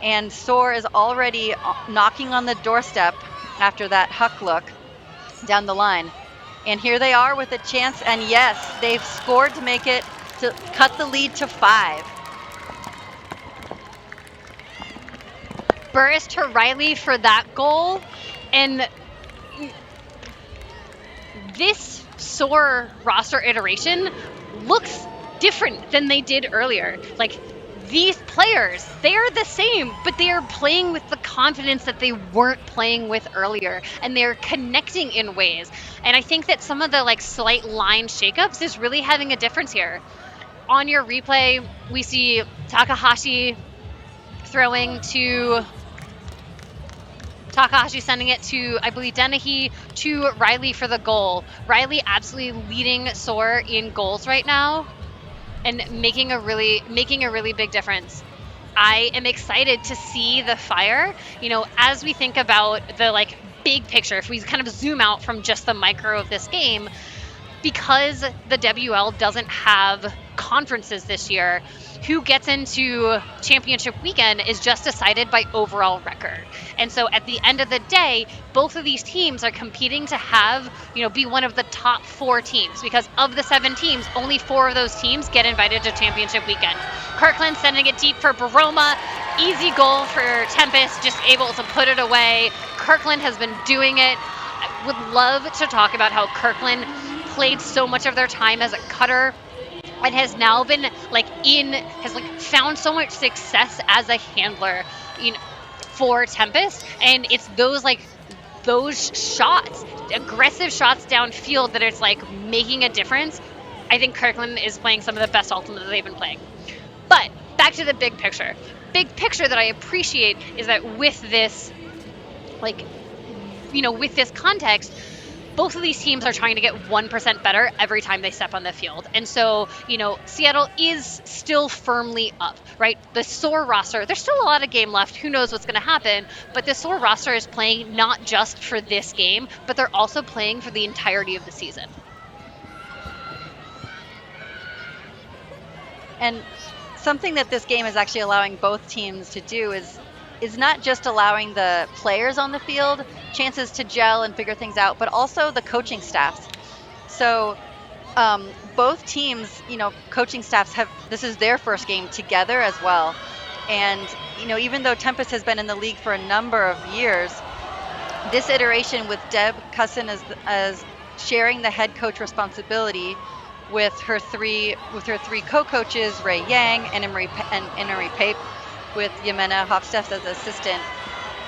and Soar is already knocking on the doorstep after that Huck look down the line. And here they are with a chance, and yes, they've scored to make it, to cut the lead to 5. Burris to Riley for that goal, and this Soar roster iteration looks different than they did earlier. Like, these players, they're the same, but they are playing with the confidence that they weren't playing with earlier, and they're connecting in ways. And I think that some of the slight line shakeups is really having a difference here. On your replay, we see Takahashi sending it to, I believe, Dennehy to Riley for the goal. Riley absolutely leading Soar in goals right now and making a really big difference. I am excited to see the fire, as we think about the big picture, if we kind of zoom out from just the micro of this game, because the WL doesn't have conferences this year, who gets into championship weekend is just decided by overall record. And so at the end of the day, both of these teams are competing to have, be one of the top 4 teams, because of the 7 teams, only 4 of those teams get invited to championship weekend. Kirkland sending it deep for Baroma. Easy goal for Tempest, just able to put it away. Kirkland has been doing it. I would love to talk about how Kirkland played so much of their time as a cutter and has now been found so much success as a handler for Tempest. And it's those shots, aggressive shots downfield, that it's making a difference. I think Kirkland is playing some of the best Ultimate that they've been playing. But back to the big picture. Big picture that I appreciate is that with this with this context, both of these teams are trying to get 1% better every time they step on the field. And so, Seattle is still firmly up, right? The Soar roster, there's still a lot of game left. Who knows what's going to happen? But the Soar roster is playing not just for this game, but they're also playing for the entirety of the season. And something that this game is actually allowing both teams to do is not just allowing the players on the field chances to gel and figure things out, but also the coaching staffs. So both teams, coaching staffs this is their first game together as well. And, even though Tempest has been in the league for a number of years, this iteration with Deb Cusson as sharing the head coach responsibility with her three co-coaches, Ray Yang and Emery Pape, with Yemena Hofstedt as assistant,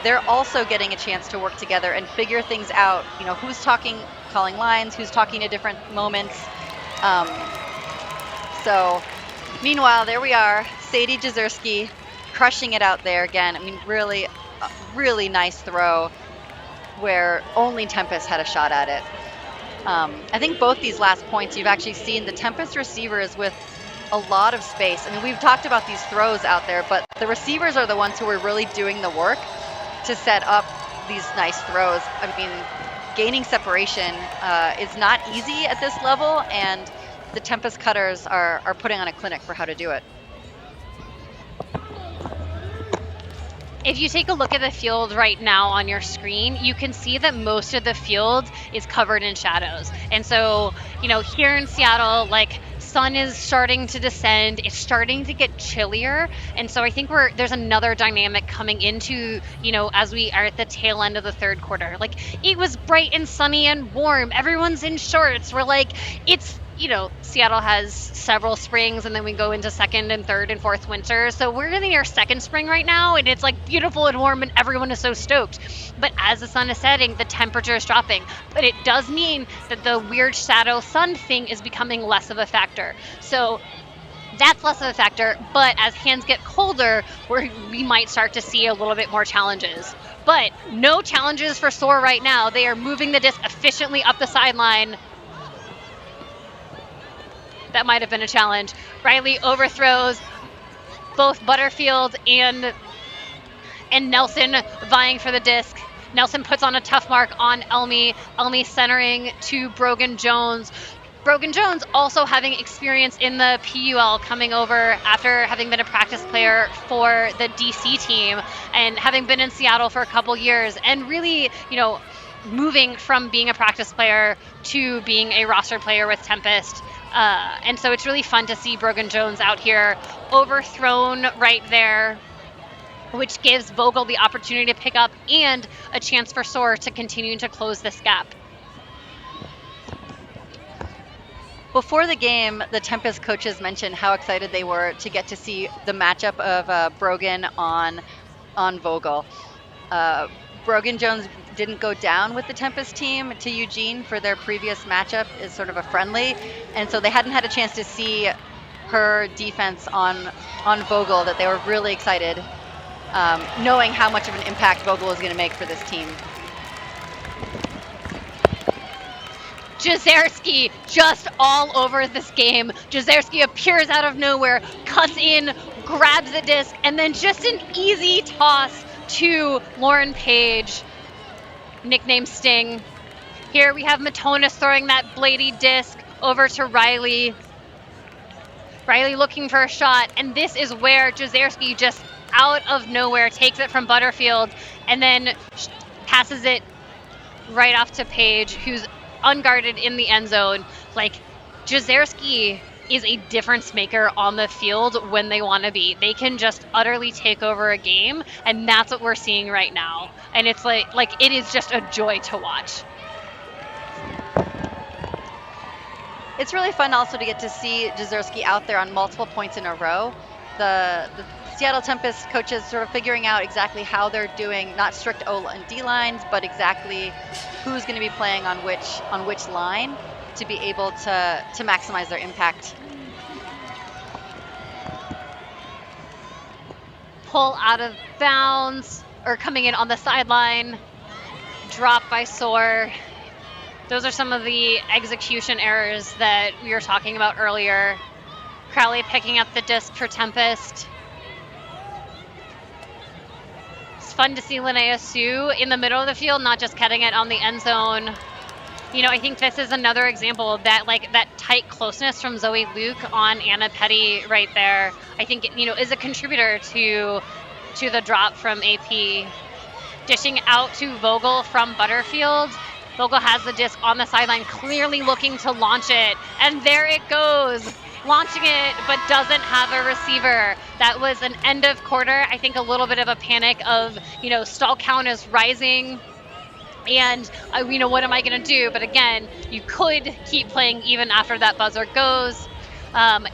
they're also getting a chance to work together and figure things out. Who's calling lines, who's talking at different moments. So, meanwhile, there we are, Sadie Jezierski crushing it out there again. I mean, really nice throw where only Tempest had a shot at it. I think both these last points, you've actually seen the Tempest receivers with a lot of space. I mean, we've talked about these throws out there, but the receivers are the ones who are really doing the work to set up these nice throws. I mean, gaining separation is not easy at this level, and the Tempest cutters are putting on a clinic for how to do it. If you take a look at the field right now on your screen, you can see that most of the field is covered in shadows. And so, here in Seattle, sun is starting to descend. It's starting to get chillier. And so I think there's another dynamic coming into, as we are at the tail end of the third quarter. It was bright and sunny and warm. Everyone's in shorts. We're it's, Seattle has several springs, and then we go into second and third and fourth winter. So we're in our second spring right now, and it's beautiful and warm, and everyone is so stoked. But as the sun is setting, the temperature is dropping. But it does mean that the weird shadow sun thing is becoming less of a factor. So that's less of a factor, but as hands get colder, we might start to see a little bit more challenges. But no challenges for Soar right now. They are moving the disc efficiently up the sideline. That might have been a challenge. Riley overthrows both Butterfield and Nelson vying for the disc. Nelson puts on a tough mark on Elmi. Elmi centering to Brogan Jones. Brogan Jones also having experience in the PUL, coming over after having been a practice player for the DC team and having been in Seattle for a couple years, and really, moving from being a practice player to being a roster player with Tempest. And so it's really fun to see Brogan Jones out here, overthrown right there, which gives Vogel the opportunity to pick up and a chance for Soar to continue to close this gap. Before the game, the Tempest coaches mentioned how excited they were to get to see the matchup of Brogan on Vogel. Brogan Jones didn't go down with the Tempest team to Eugene for their previous matchup as sort of a friendly, and so they hadn't had a chance to see her defense on Vogel, that they were really excited, knowing how much of an impact Vogel was going to make for this team. Jezerski just all over this game. Jezerski appears out of nowhere, cuts in, grabs the disc, and then just an easy toss to Lauren Page, nicknamed Sting. Here we have Matonis throwing that bladey disc over to Riley. Riley looking for a shot, and this is where Jezerski just out of nowhere takes it from Butterfield and then passes it right off to Page, who's unguarded in the end zone. Like, Jezerski is a difference maker on the field when they want to be. They can just utterly take over a game, and that's what we're seeing right now. And it's like it is just a joy to watch. It's really fun also to get to see Jezerski out there on multiple points in a row. The Seattle Tempest coaches sort of figuring out exactly how they're doing, not strict O and D lines, but exactly who's going to be playing on which line to be able to maximize their impact. Pull out of bounds, or coming in on the sideline, drop by Soar. Those are some of the execution errors that we were talking about earlier. Crowley picking up the disc for Tempest. It's fun to see Linnea Sue in the middle of the field, not just cutting it on the end zone. I think this is another example of that, that tight closeness from Zoe Luke on Anna Petty right there. I think, is a contributor to the drop from AP. Dishing out to Vogel from Butterfield. Vogel has the disc on the sideline, clearly looking to launch it. And there it goes, launching it, but doesn't have a receiver. That was an end of quarter. I think a little bit of a panic of, stall count is rising. And, what am I going to do? But again, you could keep playing even after that buzzer goes.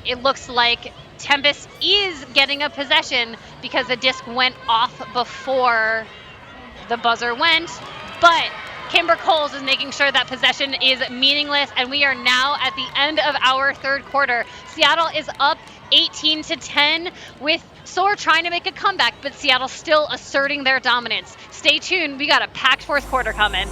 It looks like Tempest is getting a possession because the disc went off before the buzzer went. But Kimber Coles is making sure that possession is meaningless, and we are now at the end of our third quarter. Seattle is up 18-10 with Soar trying to make a comeback, but Seattle still asserting their dominance. Stay tuned. We got a packed fourth quarter coming.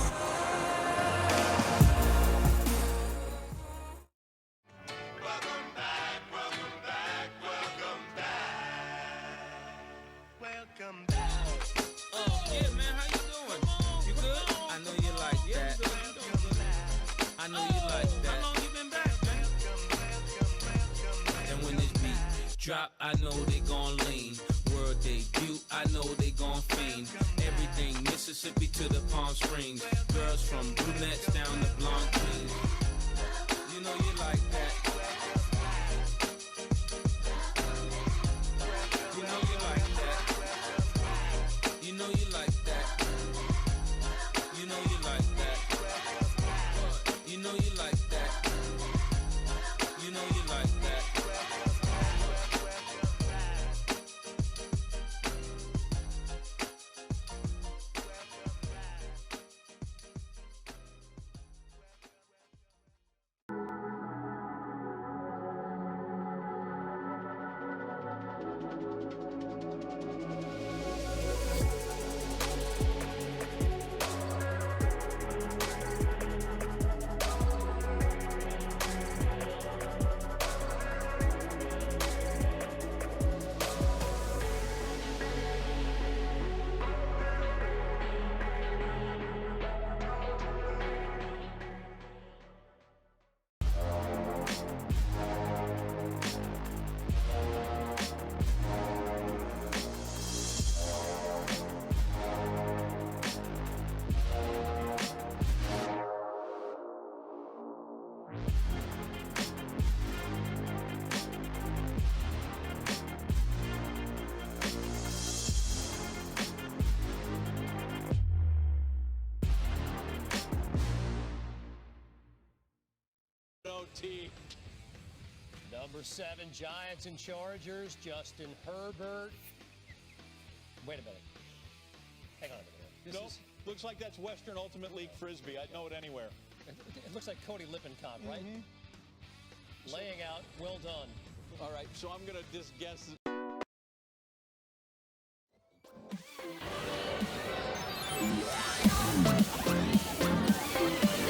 Drop, I know they gon' lean. World debut, I know they gon' fiend. Everything Mississippi to the Palm Springs. Girls from brunettes down to blonde queens. You know you like that. You know you like that. You know you like that. You know you like that. You know you like that. You know you like that. Number 7, Giants and Chargers, Justin Herbert. Wait a minute. Hang on a minute. This Nope. is, Looks like that's Western Ultimate League Frisbee. I'd know it anywhere. it looks like Cody Lippincott, right? Laying out, well done. All right, so I'm going to just guess.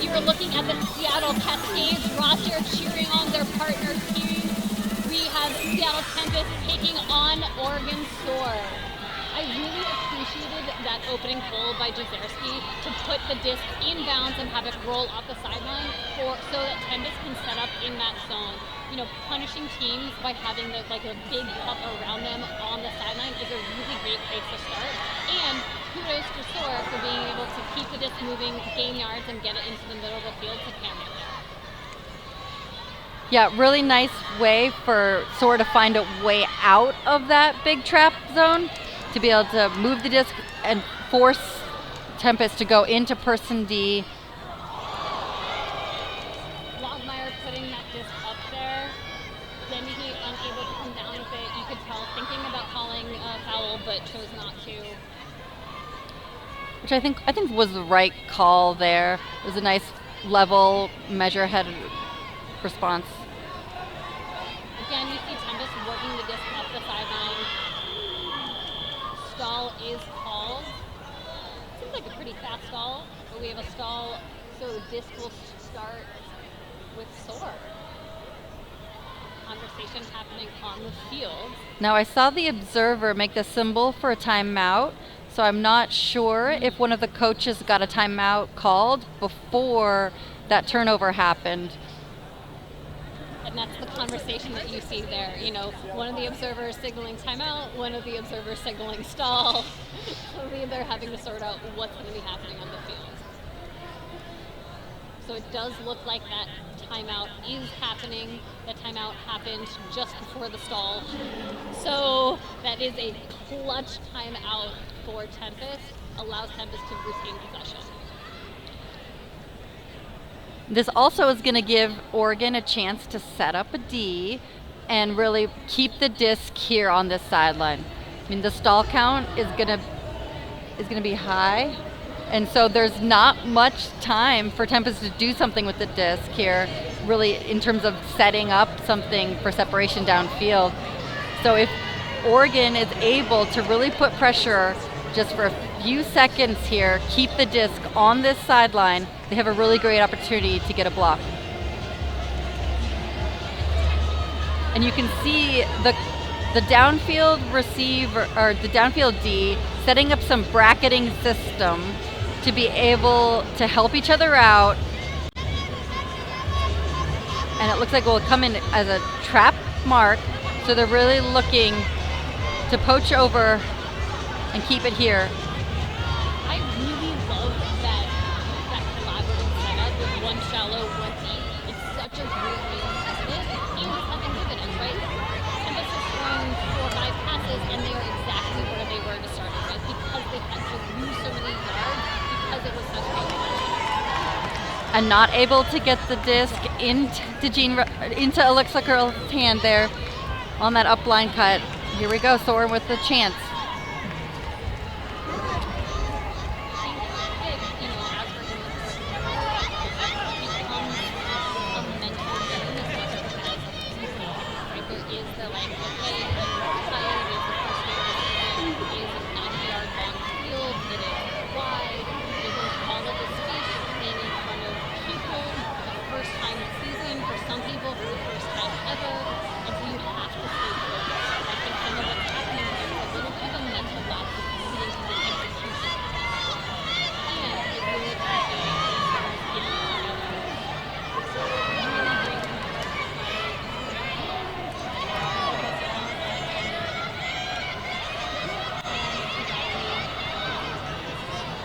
You're looking at the Seattle Cascades roster cheering on their partner team. We have Seattle Tempest taking on Oregon Soar. I really appreciated that opening pull by Jezerski to put the disc inbounds and have it roll off the sideline so that Tempest can set up in that zone. You know, punishing teams by having a big cup around them on the sideline is a really great place to start. And kudos to Soar for being able to keep the disc moving, gain yards, and get it into the middle of the field to Cameron. Yeah, really nice way for Soar to find a way out of that big trap zone, to be able to move the disc and force Tempest to go into person D. Logmeyer putting that disc up there, then he unable to come down with it. You could tell thinking about calling a foul, but chose not to. Which I think was the right call there. It was a nice level measure head response. Again, you see Tempest working the disc up the sideline. Stall is called. Seems like a pretty fast stall, but we have a stall, so the disc will start with Soar. Conversation happening on the field. Now I saw the observer make the symbol for a timeout, so I'm not sure if one of the coaches got a timeout called before that turnover happened. And that's the conversation that you see there. You know, one of the observers signaling timeout, one of the observers signaling stall. So they're having to sort out what's going to be happening on the field. So it does look like that timeout is happening. The timeout happened just before the stall. So that is a clutch timeout for Tempest, allows Tempest to retain possession. This also is going to give Oregon a chance to set up a D and really keep the disc here on this sideline. I mean, the stall count is going to be high, and so there's not much time for Tempest to do something with the disc here, really in terms of setting up something for separation downfield. So if Oregon is able to really put pressure just for a few seconds here, keep the disc on this sideline, they have a really great opportunity to get a block. And you can see the downfield receiver, or the downfield D, setting up some bracketing system to be able to help each other out. And it looks like it will come in as a trap mark, so they're really looking to poach over and keep it here. I really love that collaborative setup with one shallow, one deep. It's such a great way to test it, and it's having dividends, right? Tempest has thrown 4 or 5 passes, and they are exactly where they were to start with because they had to lose so many yards because it was such a And not able to get the disc into Alexa Curl's hand there on that up line cut. Here we go, Soar with the chance.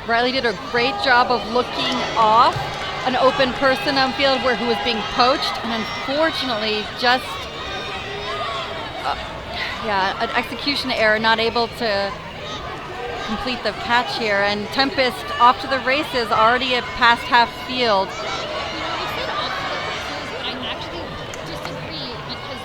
Riley did a great job of looking off an open person on field who was being poached, and unfortunately just an execution error, not able to complete the catch here. And Tempest off to the races, already at past half field. You said off to the races, but I actually disagree because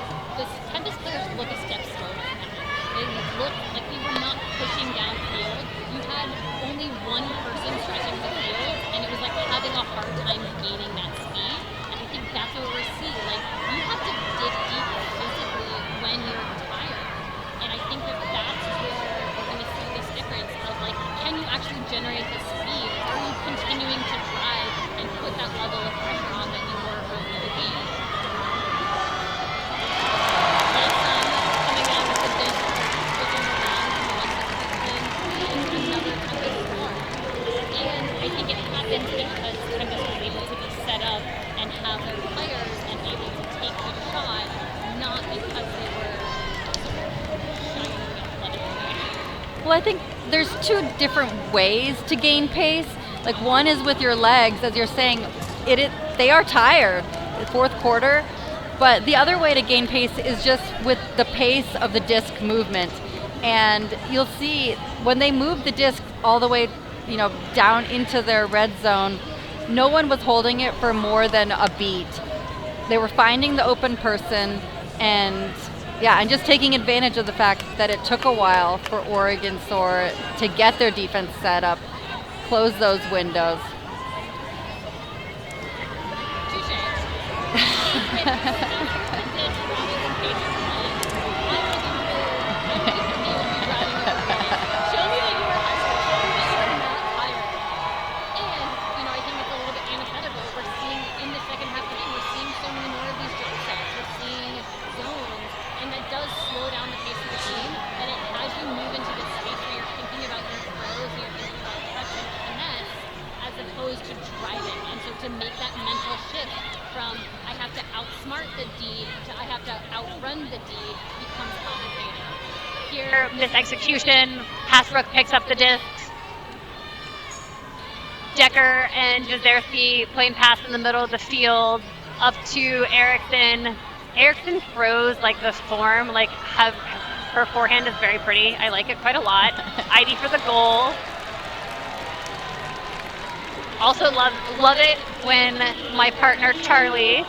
Well, I think there's two different ways to gain pace. Like one is with your legs, as you're saying, they are tired, the fourth quarter. But the other way to gain pace is just with the pace of the disc movement. And you'll see when they move the disc all the way, down into their red zone, no one was holding it for more than a beat. They were finding the open person and just taking advantage of the fact that it took a while for Oregon Soar to get their defense set up, close those windows. To make that mental shift from I have to outsmart the D to I have to outrun the D becomes complicated. Here, misexecution, Hasbrook picks up the discs. Decker and Jazerski playing pass in the middle of the field up to Erickson. Erickson throws like the form, her forehand is very pretty. I like it quite a lot. ID for the goal. Also love it when my partner Charlie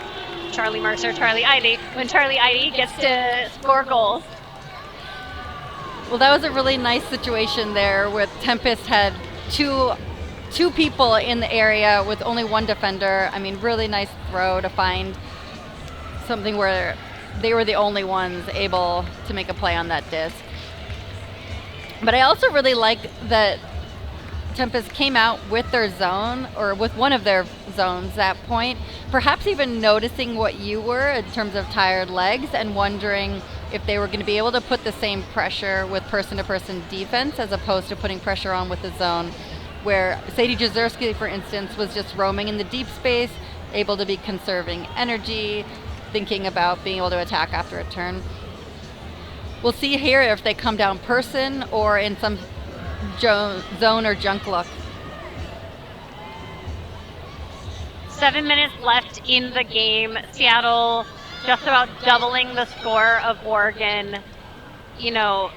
Mercer, Charlie Idy, when Charlie Idy gets to score goals. Well, that was a really nice situation there with Tempest had two people in the area with only one defender. I mean, really nice throw to find something where they were the only ones able to make a play on that disc. But I also really like that Tempest came out with their zone, or with one of their zones that point, perhaps even noticing what you were in terms of tired legs and wondering if they were going to be able to put the same pressure with person-to-person defense as opposed to putting pressure on with the zone, where Sadie Jazerski, for instance, was just roaming in the deep space, able to be conserving energy, thinking about being able to attack after a turn. We'll see here if they come down person or in some zone or junk look. 7 minutes left in the game. Seattle just about doubling the score of Oregon. Throw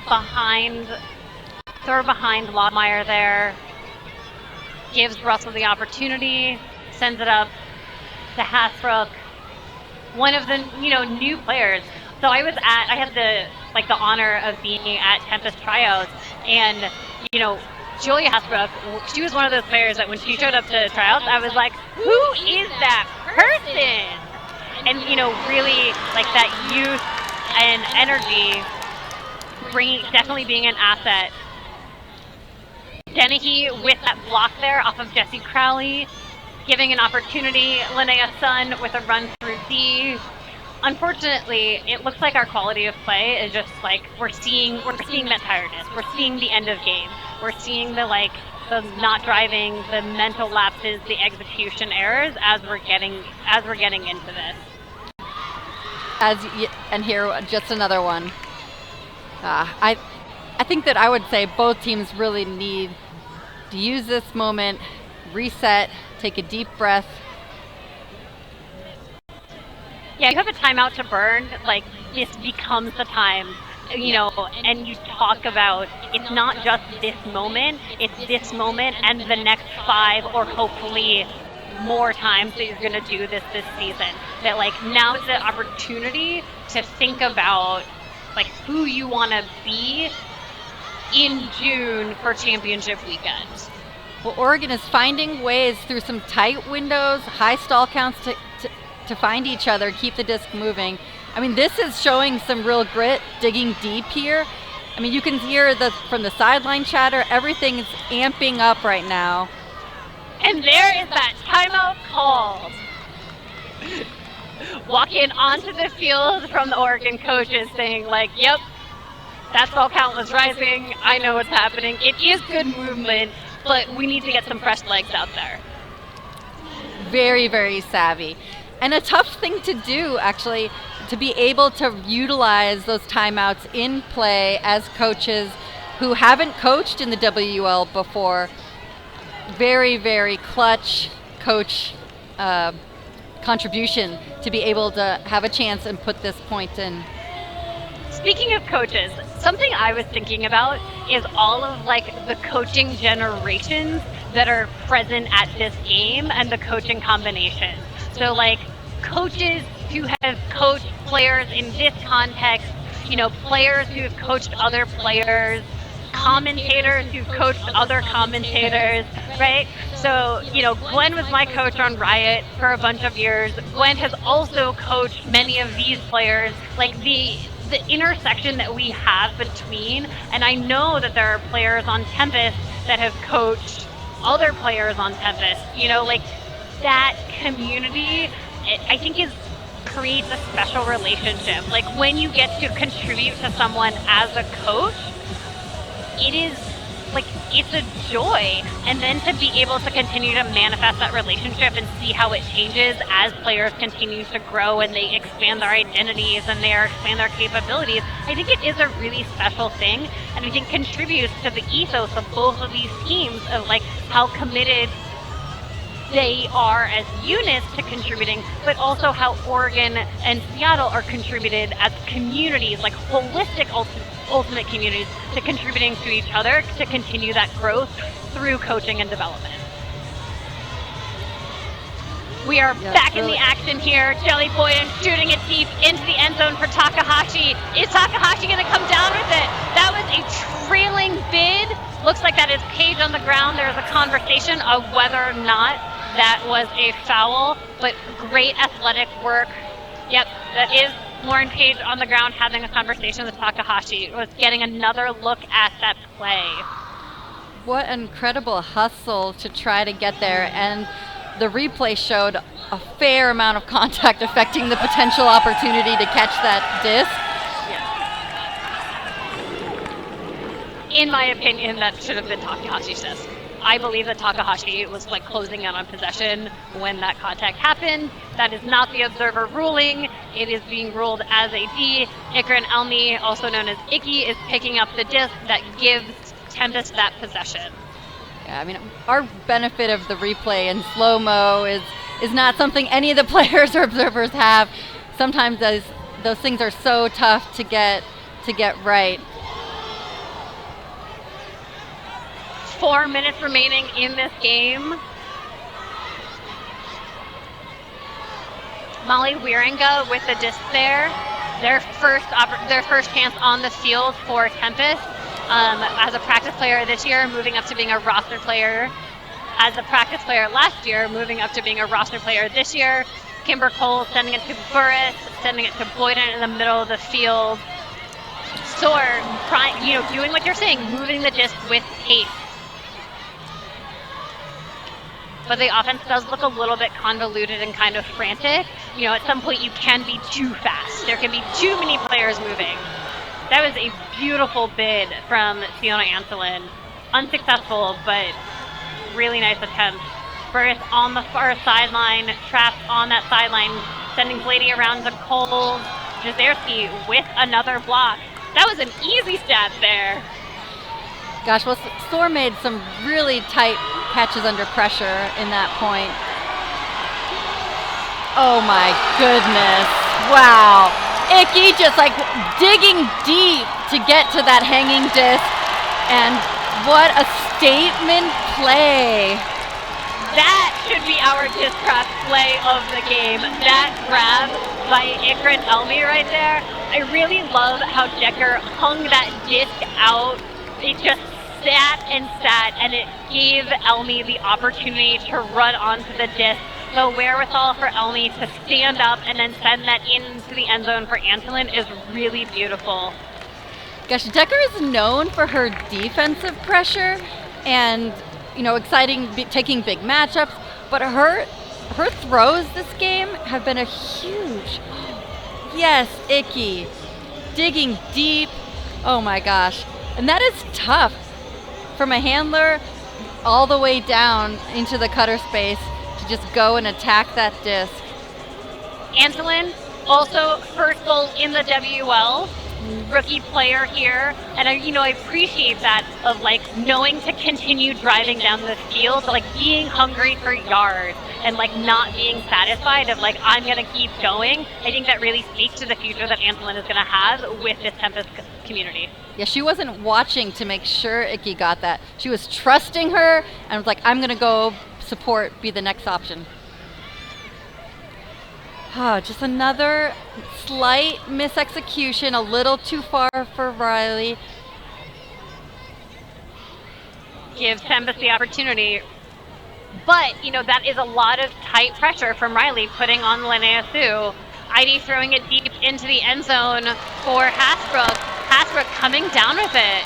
behind Lodmeyer there. Gives Russell the opportunity. Sends it up to Hasbrook. One of the new players. So I had the honor of being at Tempest tryouts, and Julia Hasbrook, she was one of those players that when she showed up to tryouts, I was like, who is that person? And really that youth and energy, definitely being an asset. Dennehy with that block there off of Jesse Crowley, giving an opportunity. Linnea Sun with a run through D. Unfortunately, it looks like our quality of play is just we're seeing that tiredness. We're seeing the end of game. We're seeing the not driving, the mental lapses, the execution errors as we're getting into this. And here, just another one. I think that I would say both teams really need to use this moment, reset, take a deep breath. Yeah, you have a timeout to burn, this becomes the time, and you talk about it's not just this moment, it's this moment and the next 5 or hopefully more times that you're going to do this season. That now's the opportunity to think about who you want to be in June for championship weekend. Well, Oregon is finding ways through some tight windows, high stall counts to find each other, keep the disc moving. I mean, this is showing some real grit, digging deep here. I mean, you can hear from the sideline chatter, everything is amping up right now. And there is that timeout called. Walking onto the field from the Oregon coaches saying yep, that stall count was rising. I know what's happening. It is good movement, but we need to get some fresh legs out there. Very, very savvy. And a tough thing to do, actually, to be able to utilize those timeouts in play as coaches who haven't coached in the WUL before. Very, very clutch coach contribution to be able to have a chance and put this point in. Speaking of coaches, something I was thinking about is all of like the coaching generations that are present at this game and the coaching combinations. So like coaches who have coached players in this context, you know, players who have coached other players, commentators who've coached other commentators, right? So, you know, Gwen was my coach on Riot for a bunch of years. Gwen has also coached many of these players, like the intersection that we have between, and I know that there are players on Tempest that have coached other players on Tempest, you know, like that community, I think creates a special relationship. Like when you get to contribute to someone as a coach, it is like, it's a joy. And then to be able to continue to manifest that relationship and see how it changes as players continue to grow and they expand their identities and they expand their capabilities, I think it is a really special thing. And I think contributes to the ethos of both of these teams of like how committed they are as units to contributing, but also how Oregon and Seattle are contributed as communities, like holistic ultimate communities, to contributing to each other to continue that growth through coaching and development. We are back in the action here. Jelly Boyden shooting it deep into the end zone for Takahashi. Is Takahashi going to come down with it? That was a trailing bid. Looks like that is Paige on the ground. There's a conversation of whether or not that was a foul, but great athletic work. Yep, that is Lauren Page on the ground having a conversation with Takahashi. Was getting another look at that play. What incredible hustle to try to get there, and the replay showed a fair amount of contact affecting the potential opportunity to catch that disc. In my opinion, that should have been Takahashi's disc. I believe that Takahashi was like closing in on possession when that contact happened. That is not the observer ruling. It is being ruled as a D. Ikran Elmi, also known as Icky, is picking up the disc that gives Tempest that possession. Yeah, I mean, our benefit of the replay in slow-mo is not something any of the players or observers have. Sometimes those things are so tough to get right. 4 minutes remaining in this game. Molly Wieringa with the disc there. Their first chance on the field for Tempest. As a practice player this year, moving up to being a roster player. As a practice player last year, moving up to being a roster player this year. Kimber Cole sending it to Burris, sending it to Boyden in the middle of the field. Soar, doing what you're saying, moving the disc with pace. But the offense does look a little bit convoluted and kind of frantic. You know, at some point you can be too fast. There can be too many players moving. That was a beautiful bid from Fiona Antolin. Unsuccessful, but really nice attempt. Burris on the far sideline, trapped on that sideline, sending Blady around to Cole. Jazerski with another block. That was an easy stat there. Gosh, well, Soar made some really tight catches under pressure in that point. Oh my goodness. Wow. Icky just like digging deep to get to that hanging disc. And what a statement play. That should be our discraft play of the game. That grab by Ikran Elmi right there. I really love how Decker hung that disc out. It just sat, and it gave Elmi the opportunity to run onto the disc. The wherewithal for Elmi to stand up and then send that into the end zone for Antolin is really beautiful. Gosh, Decker is known for her defensive pressure and, exciting, taking big matchups, but her throws this game have been a huge, yes, Icky, digging deep, oh my gosh. And that is tough. From a handler all the way down into the cutter space to just go and attack that disc. Antolin, also first goal in the WUL, rookie player here, and I appreciate that of like knowing to continue driving down the field, like being hungry for yards and like not being satisfied of like I'm gonna keep going. I think that really speaks to the future that Antolin is gonna have with this Tempest community. Yeah, she wasn't watching to make sure Icky got that. She was trusting her and was like, I'm gonna go support, be the next option. Just another slight misexecution, a little too far for Riley. Gives Tempest the opportunity. But, that is a lot of tight pressure from Riley putting on Linnea Sue. ID throwing it deep into the end zone for Hasbrook. Hasbrook coming down with it.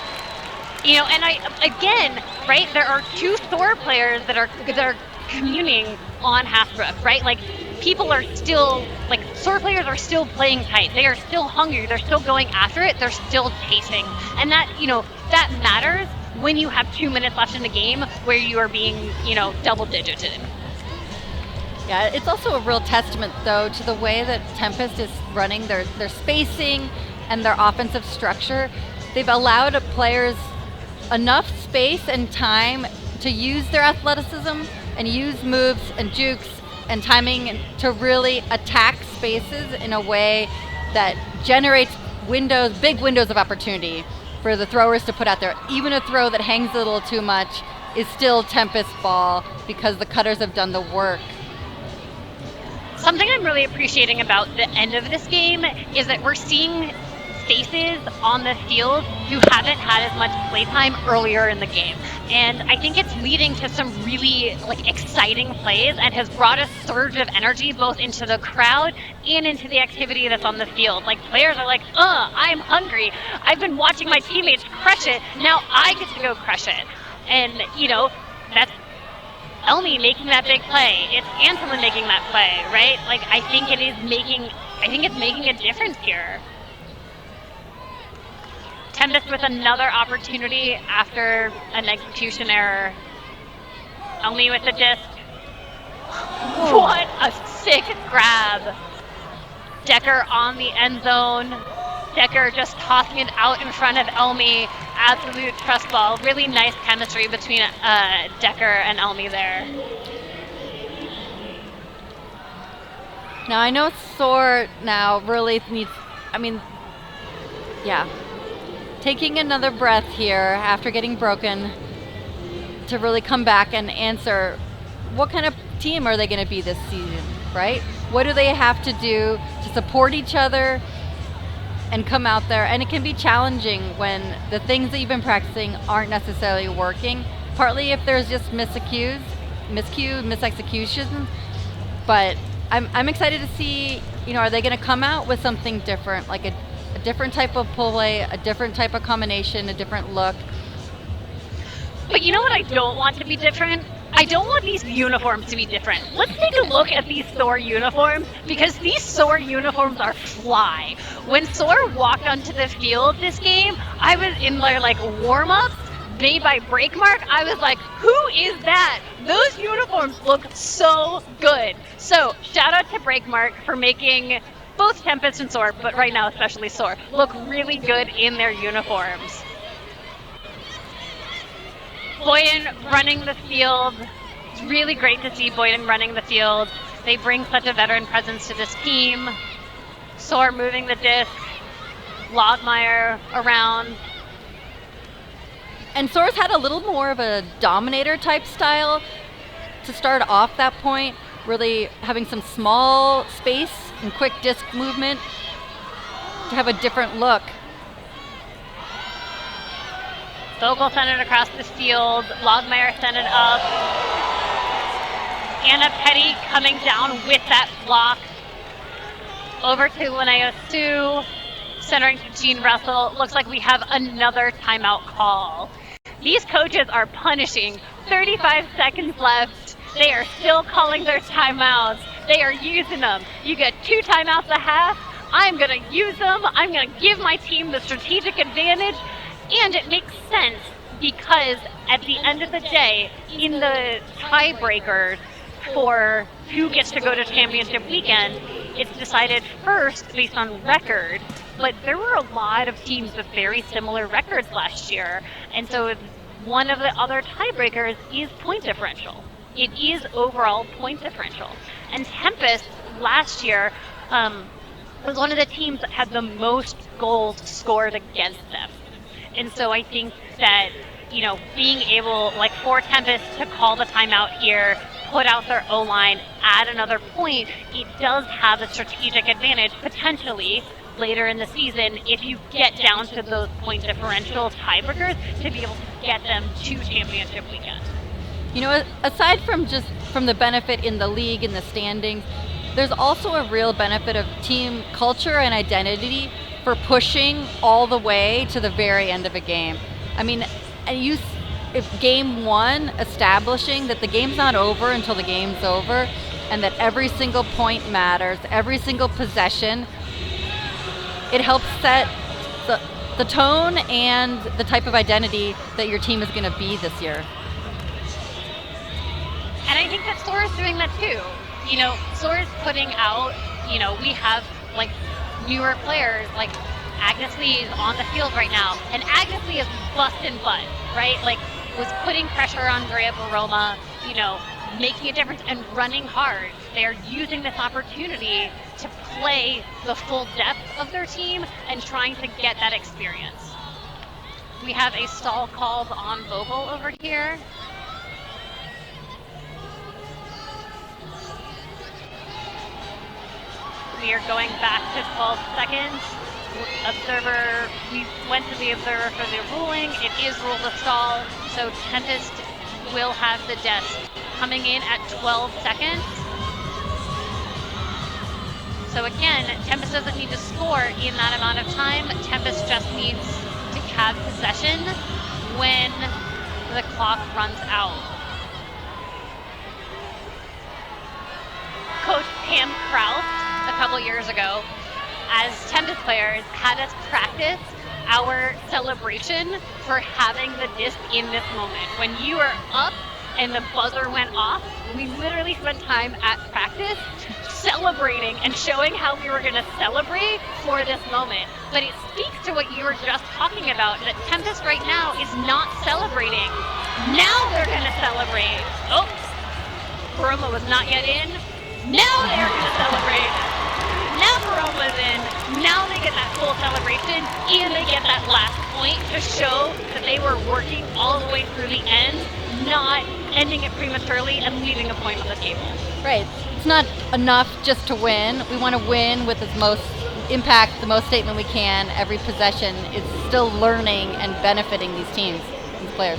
And right, there are two Soar players that are communing on Hasbrook, right? Like, people are still, like, Soar players are still playing tight. They are still hungry. They're still going after it. They're still chasing. And that, that matters when you have 2 minutes left in the game where you are being, double digited. Yeah, it's also a real testament, though, to the way that Tempest is running their spacing and their offensive structure. They've allowed players enough space and time to use their athleticism and use moves and jukes and timing to really attack spaces in a way that generates big windows of opportunity for the throwers to put out there. Even a throw that hangs a little too much is still Tempest ball because the cutters have done the work. Something I'm really appreciating about the end of this game is that we're seeing faces on the field who haven't had as much playtime earlier in the game. And I think it's leading to some really exciting plays and has brought a surge of energy both into the crowd and into the activity that's on the field. Like, players are like, I'm hungry. I've been watching my teammates crush it. Now I get to go crush it. And, that's Elmi making that big play. It's Antolin making that play, right? Like, I think it's making a difference here. Tempest with another opportunity after an execution error. Elmi with the disc. What a sick grab. Decker on the end zone. Decker just tossing it out in front of Elmi. Absolute trust ball. Really nice chemistry between Decker and Elmi there. Now I know Soar now really needs, taking another breath here after getting broken to really come back and answer what kind of team are they going to be this season, right? What do they have to do to support each other and come out there? And it can be challenging when the things that you've been practicing aren't necessarily working, partly if there's just misexecution, but I'm excited to see, are they going to come out with something different, like a different type of pull play, a different type of combination, a different look. But you know what I don't want to be different? I don't want these uniforms to be different. Let's take a look at these Soar uniforms, because these Soar uniforms are fly. When Soar walked onto the field this game, I was in their warm-ups made by Breakmark. I was like, who is that? Those uniforms look so good. So shout out to Breakmark for making both Tempest and Soar, but right now especially Soar, look really good in their uniforms. Boyden running the field. It's really great to see Boyden running the field. They bring such a veteran presence to this team. Soar moving the disc. Logmeyer around. And Soar's had a little more of a dominator type style to start off that point, really having some small space and quick disc movement to have a different look. Vogel sent it across the field. Logmeyer sent it up. Anna Petty coming down with that block. Over to Linnea Sue. Centering to Jean Russell. Looks like we have another timeout call. These coaches are punishing. 35 seconds left. They are still calling their timeouts. They are using them. You get 2 timeouts a half. I'm going to use them. I'm going to give my team the strategic advantage. And it makes sense because at the end of the day, in the tiebreakers for who gets to go to championship weekend, it's decided first based on record, but there were a lot of teams with very similar records last year, and so one of the other tiebreakers is point differential. It is overall point differential. And Tempest last year was one of the teams that had the most goals scored against them. And so I think that, you know, being able, like for Tempest to call the timeout here, put out their O-line, add another point, it does have a strategic advantage potentially later in the season if you get down to those point differential tiebreakers to be able to get them to championship weekend. You know, aside from just from the benefit in the league and the standings, there's also a real benefit of team culture and identity for pushing all the way to the very end of a game. I mean, if game one, establishing that the game's not over until the game's over, and that every single point matters, every single possession, it helps set the tone and the type of identity that your team is going to be this year. And I think that Soar is doing that too. You know, Soar is putting out, you know, we have like newer players, like Agnes Lee is on the field right now, and Agnes Lee is busting butt, right? Like, was putting pressure on Drea Baroma, you know, making a difference and running hard. They're using this opportunity to play the full depth of their team and trying to get that experience. We have a stall called on Vogel over here. We are going back to 12 seconds. Observer, we went to the observer for the ruling. It is ruled a stall, so Tempest will have the desk coming in at 12 seconds. So again, Tempest doesn't need to score in that amount of time. Tempest just needs to have possession when the clock runs out. Coach Pam Kraus, a couple years ago, as Tempest players, had us practice our celebration for having the disc in this moment. When you were up and the buzzer went off, we literally spent time at practice celebrating and showing how we were going to celebrate for this moment. But it speaks to what you were just talking about, that Tempest right now is not celebrating. Now they're going to celebrate. Oh, Baroma was not yet in. Now they're going to celebrate. Now Baroma's in. Now they get that full celebration, and they get that last point to show that they were working all the way through the end, not ending it prematurely and leaving a point on the table. Right. It's not enough just to win. We want to win with as most impact, the most statement we can. Every possession is still learning and benefiting these teams, these players.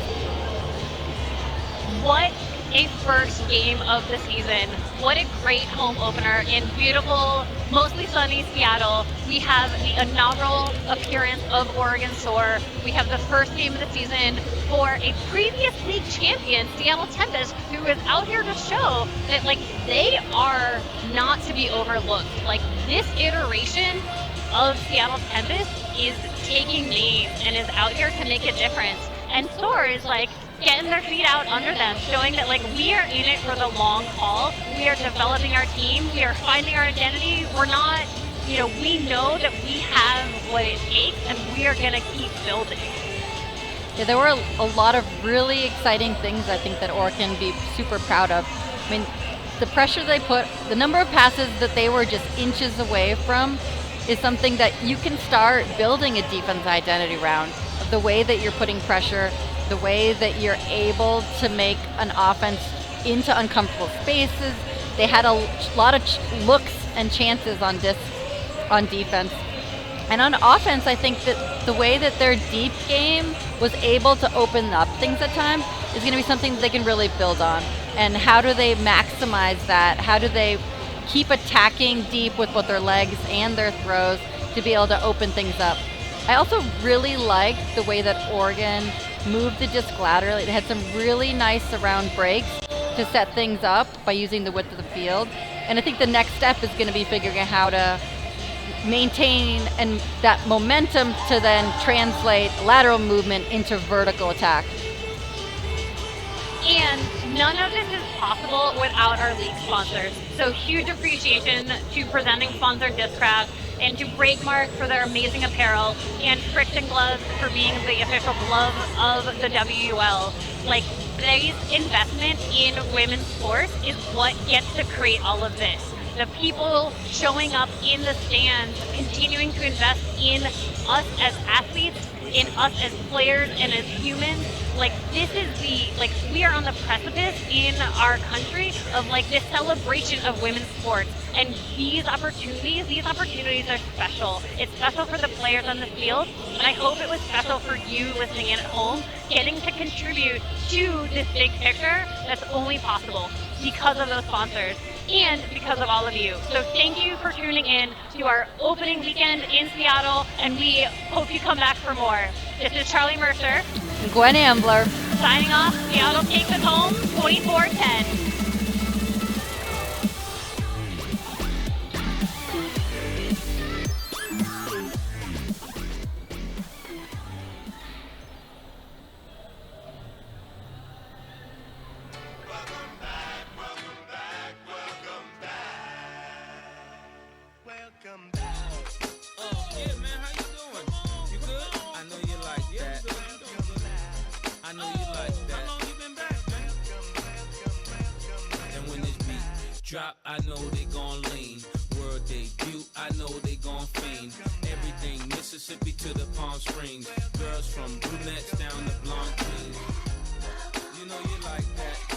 What a first game of the season. What a great home opener in beautiful, mostly sunny Seattle. We have the inaugural appearance of Oregon Soar. We have the first game of the season for a previous league champion, Seattle Tempest, who is out here to show that, like, they are not to be overlooked. Like, this iteration of Seattle Tempest is taking names and is out here to make a difference. And Soar is, like, getting their feet out under them, showing that, like, we are in it for the long haul. We are developing our team. We are finding our identity. We're not, you know, we know that we have what it takes, and we are going to keep building. Yeah, there were a lot of really exciting things I think that Oregon can be super proud of. I mean, the pressure they put, the number of passes that they were just inches away from is something that you can start building a defense identity around. The way that you're putting pressure, the way that you're able to make an offense into uncomfortable spaces. They had a lot of looks and chances on defense. And on offense, I think that the way that their deep game was able to open up things at times is going to be something that they can really build on. And how do they maximize that? How do they keep attacking deep with both their legs and their throws to be able to open things up? I also really liked the way that Oregon moved the disc laterally. It had some really nice surround breaks to set things up by using the width of the field. And I think the next step is going to be figuring out how to maintain and that momentum to then translate lateral movement into vertical attack. And none of this is possible without our league sponsors. So huge appreciation to presenting sponsor Discraft and to Breakmark for their amazing apparel and Friction Gloves for being the official glove of the WUL. Like, today's investment in women's sports is what gets to create all of this. The people showing up in the stands, continuing to invest in us as athletes, in us as players and as humans. Like, this is we are on the precipice in our country of like this celebration of women's sports. And these opportunities are special. It's special for the players on the field, and I hope it was special for you listening in at home, getting to contribute to this big picture that's only possible because of those sponsors and because of all of you. So thank you for tuning in to our opening weekend in Seattle, and we hope you come back for more. This is Charlie Mercer. Gwen Ambler. Signing off. Seattle takes it home 24-10. Yeah, man, how you doing? You good? I know you like that. I know you like that. How long you been back, man? And when this beat drop, I know they gon' lean. World debut, I know they gon' fiend. Everything Mississippi to the Palm Springs. Girls from brunettes down to blonde queens. You know you like that.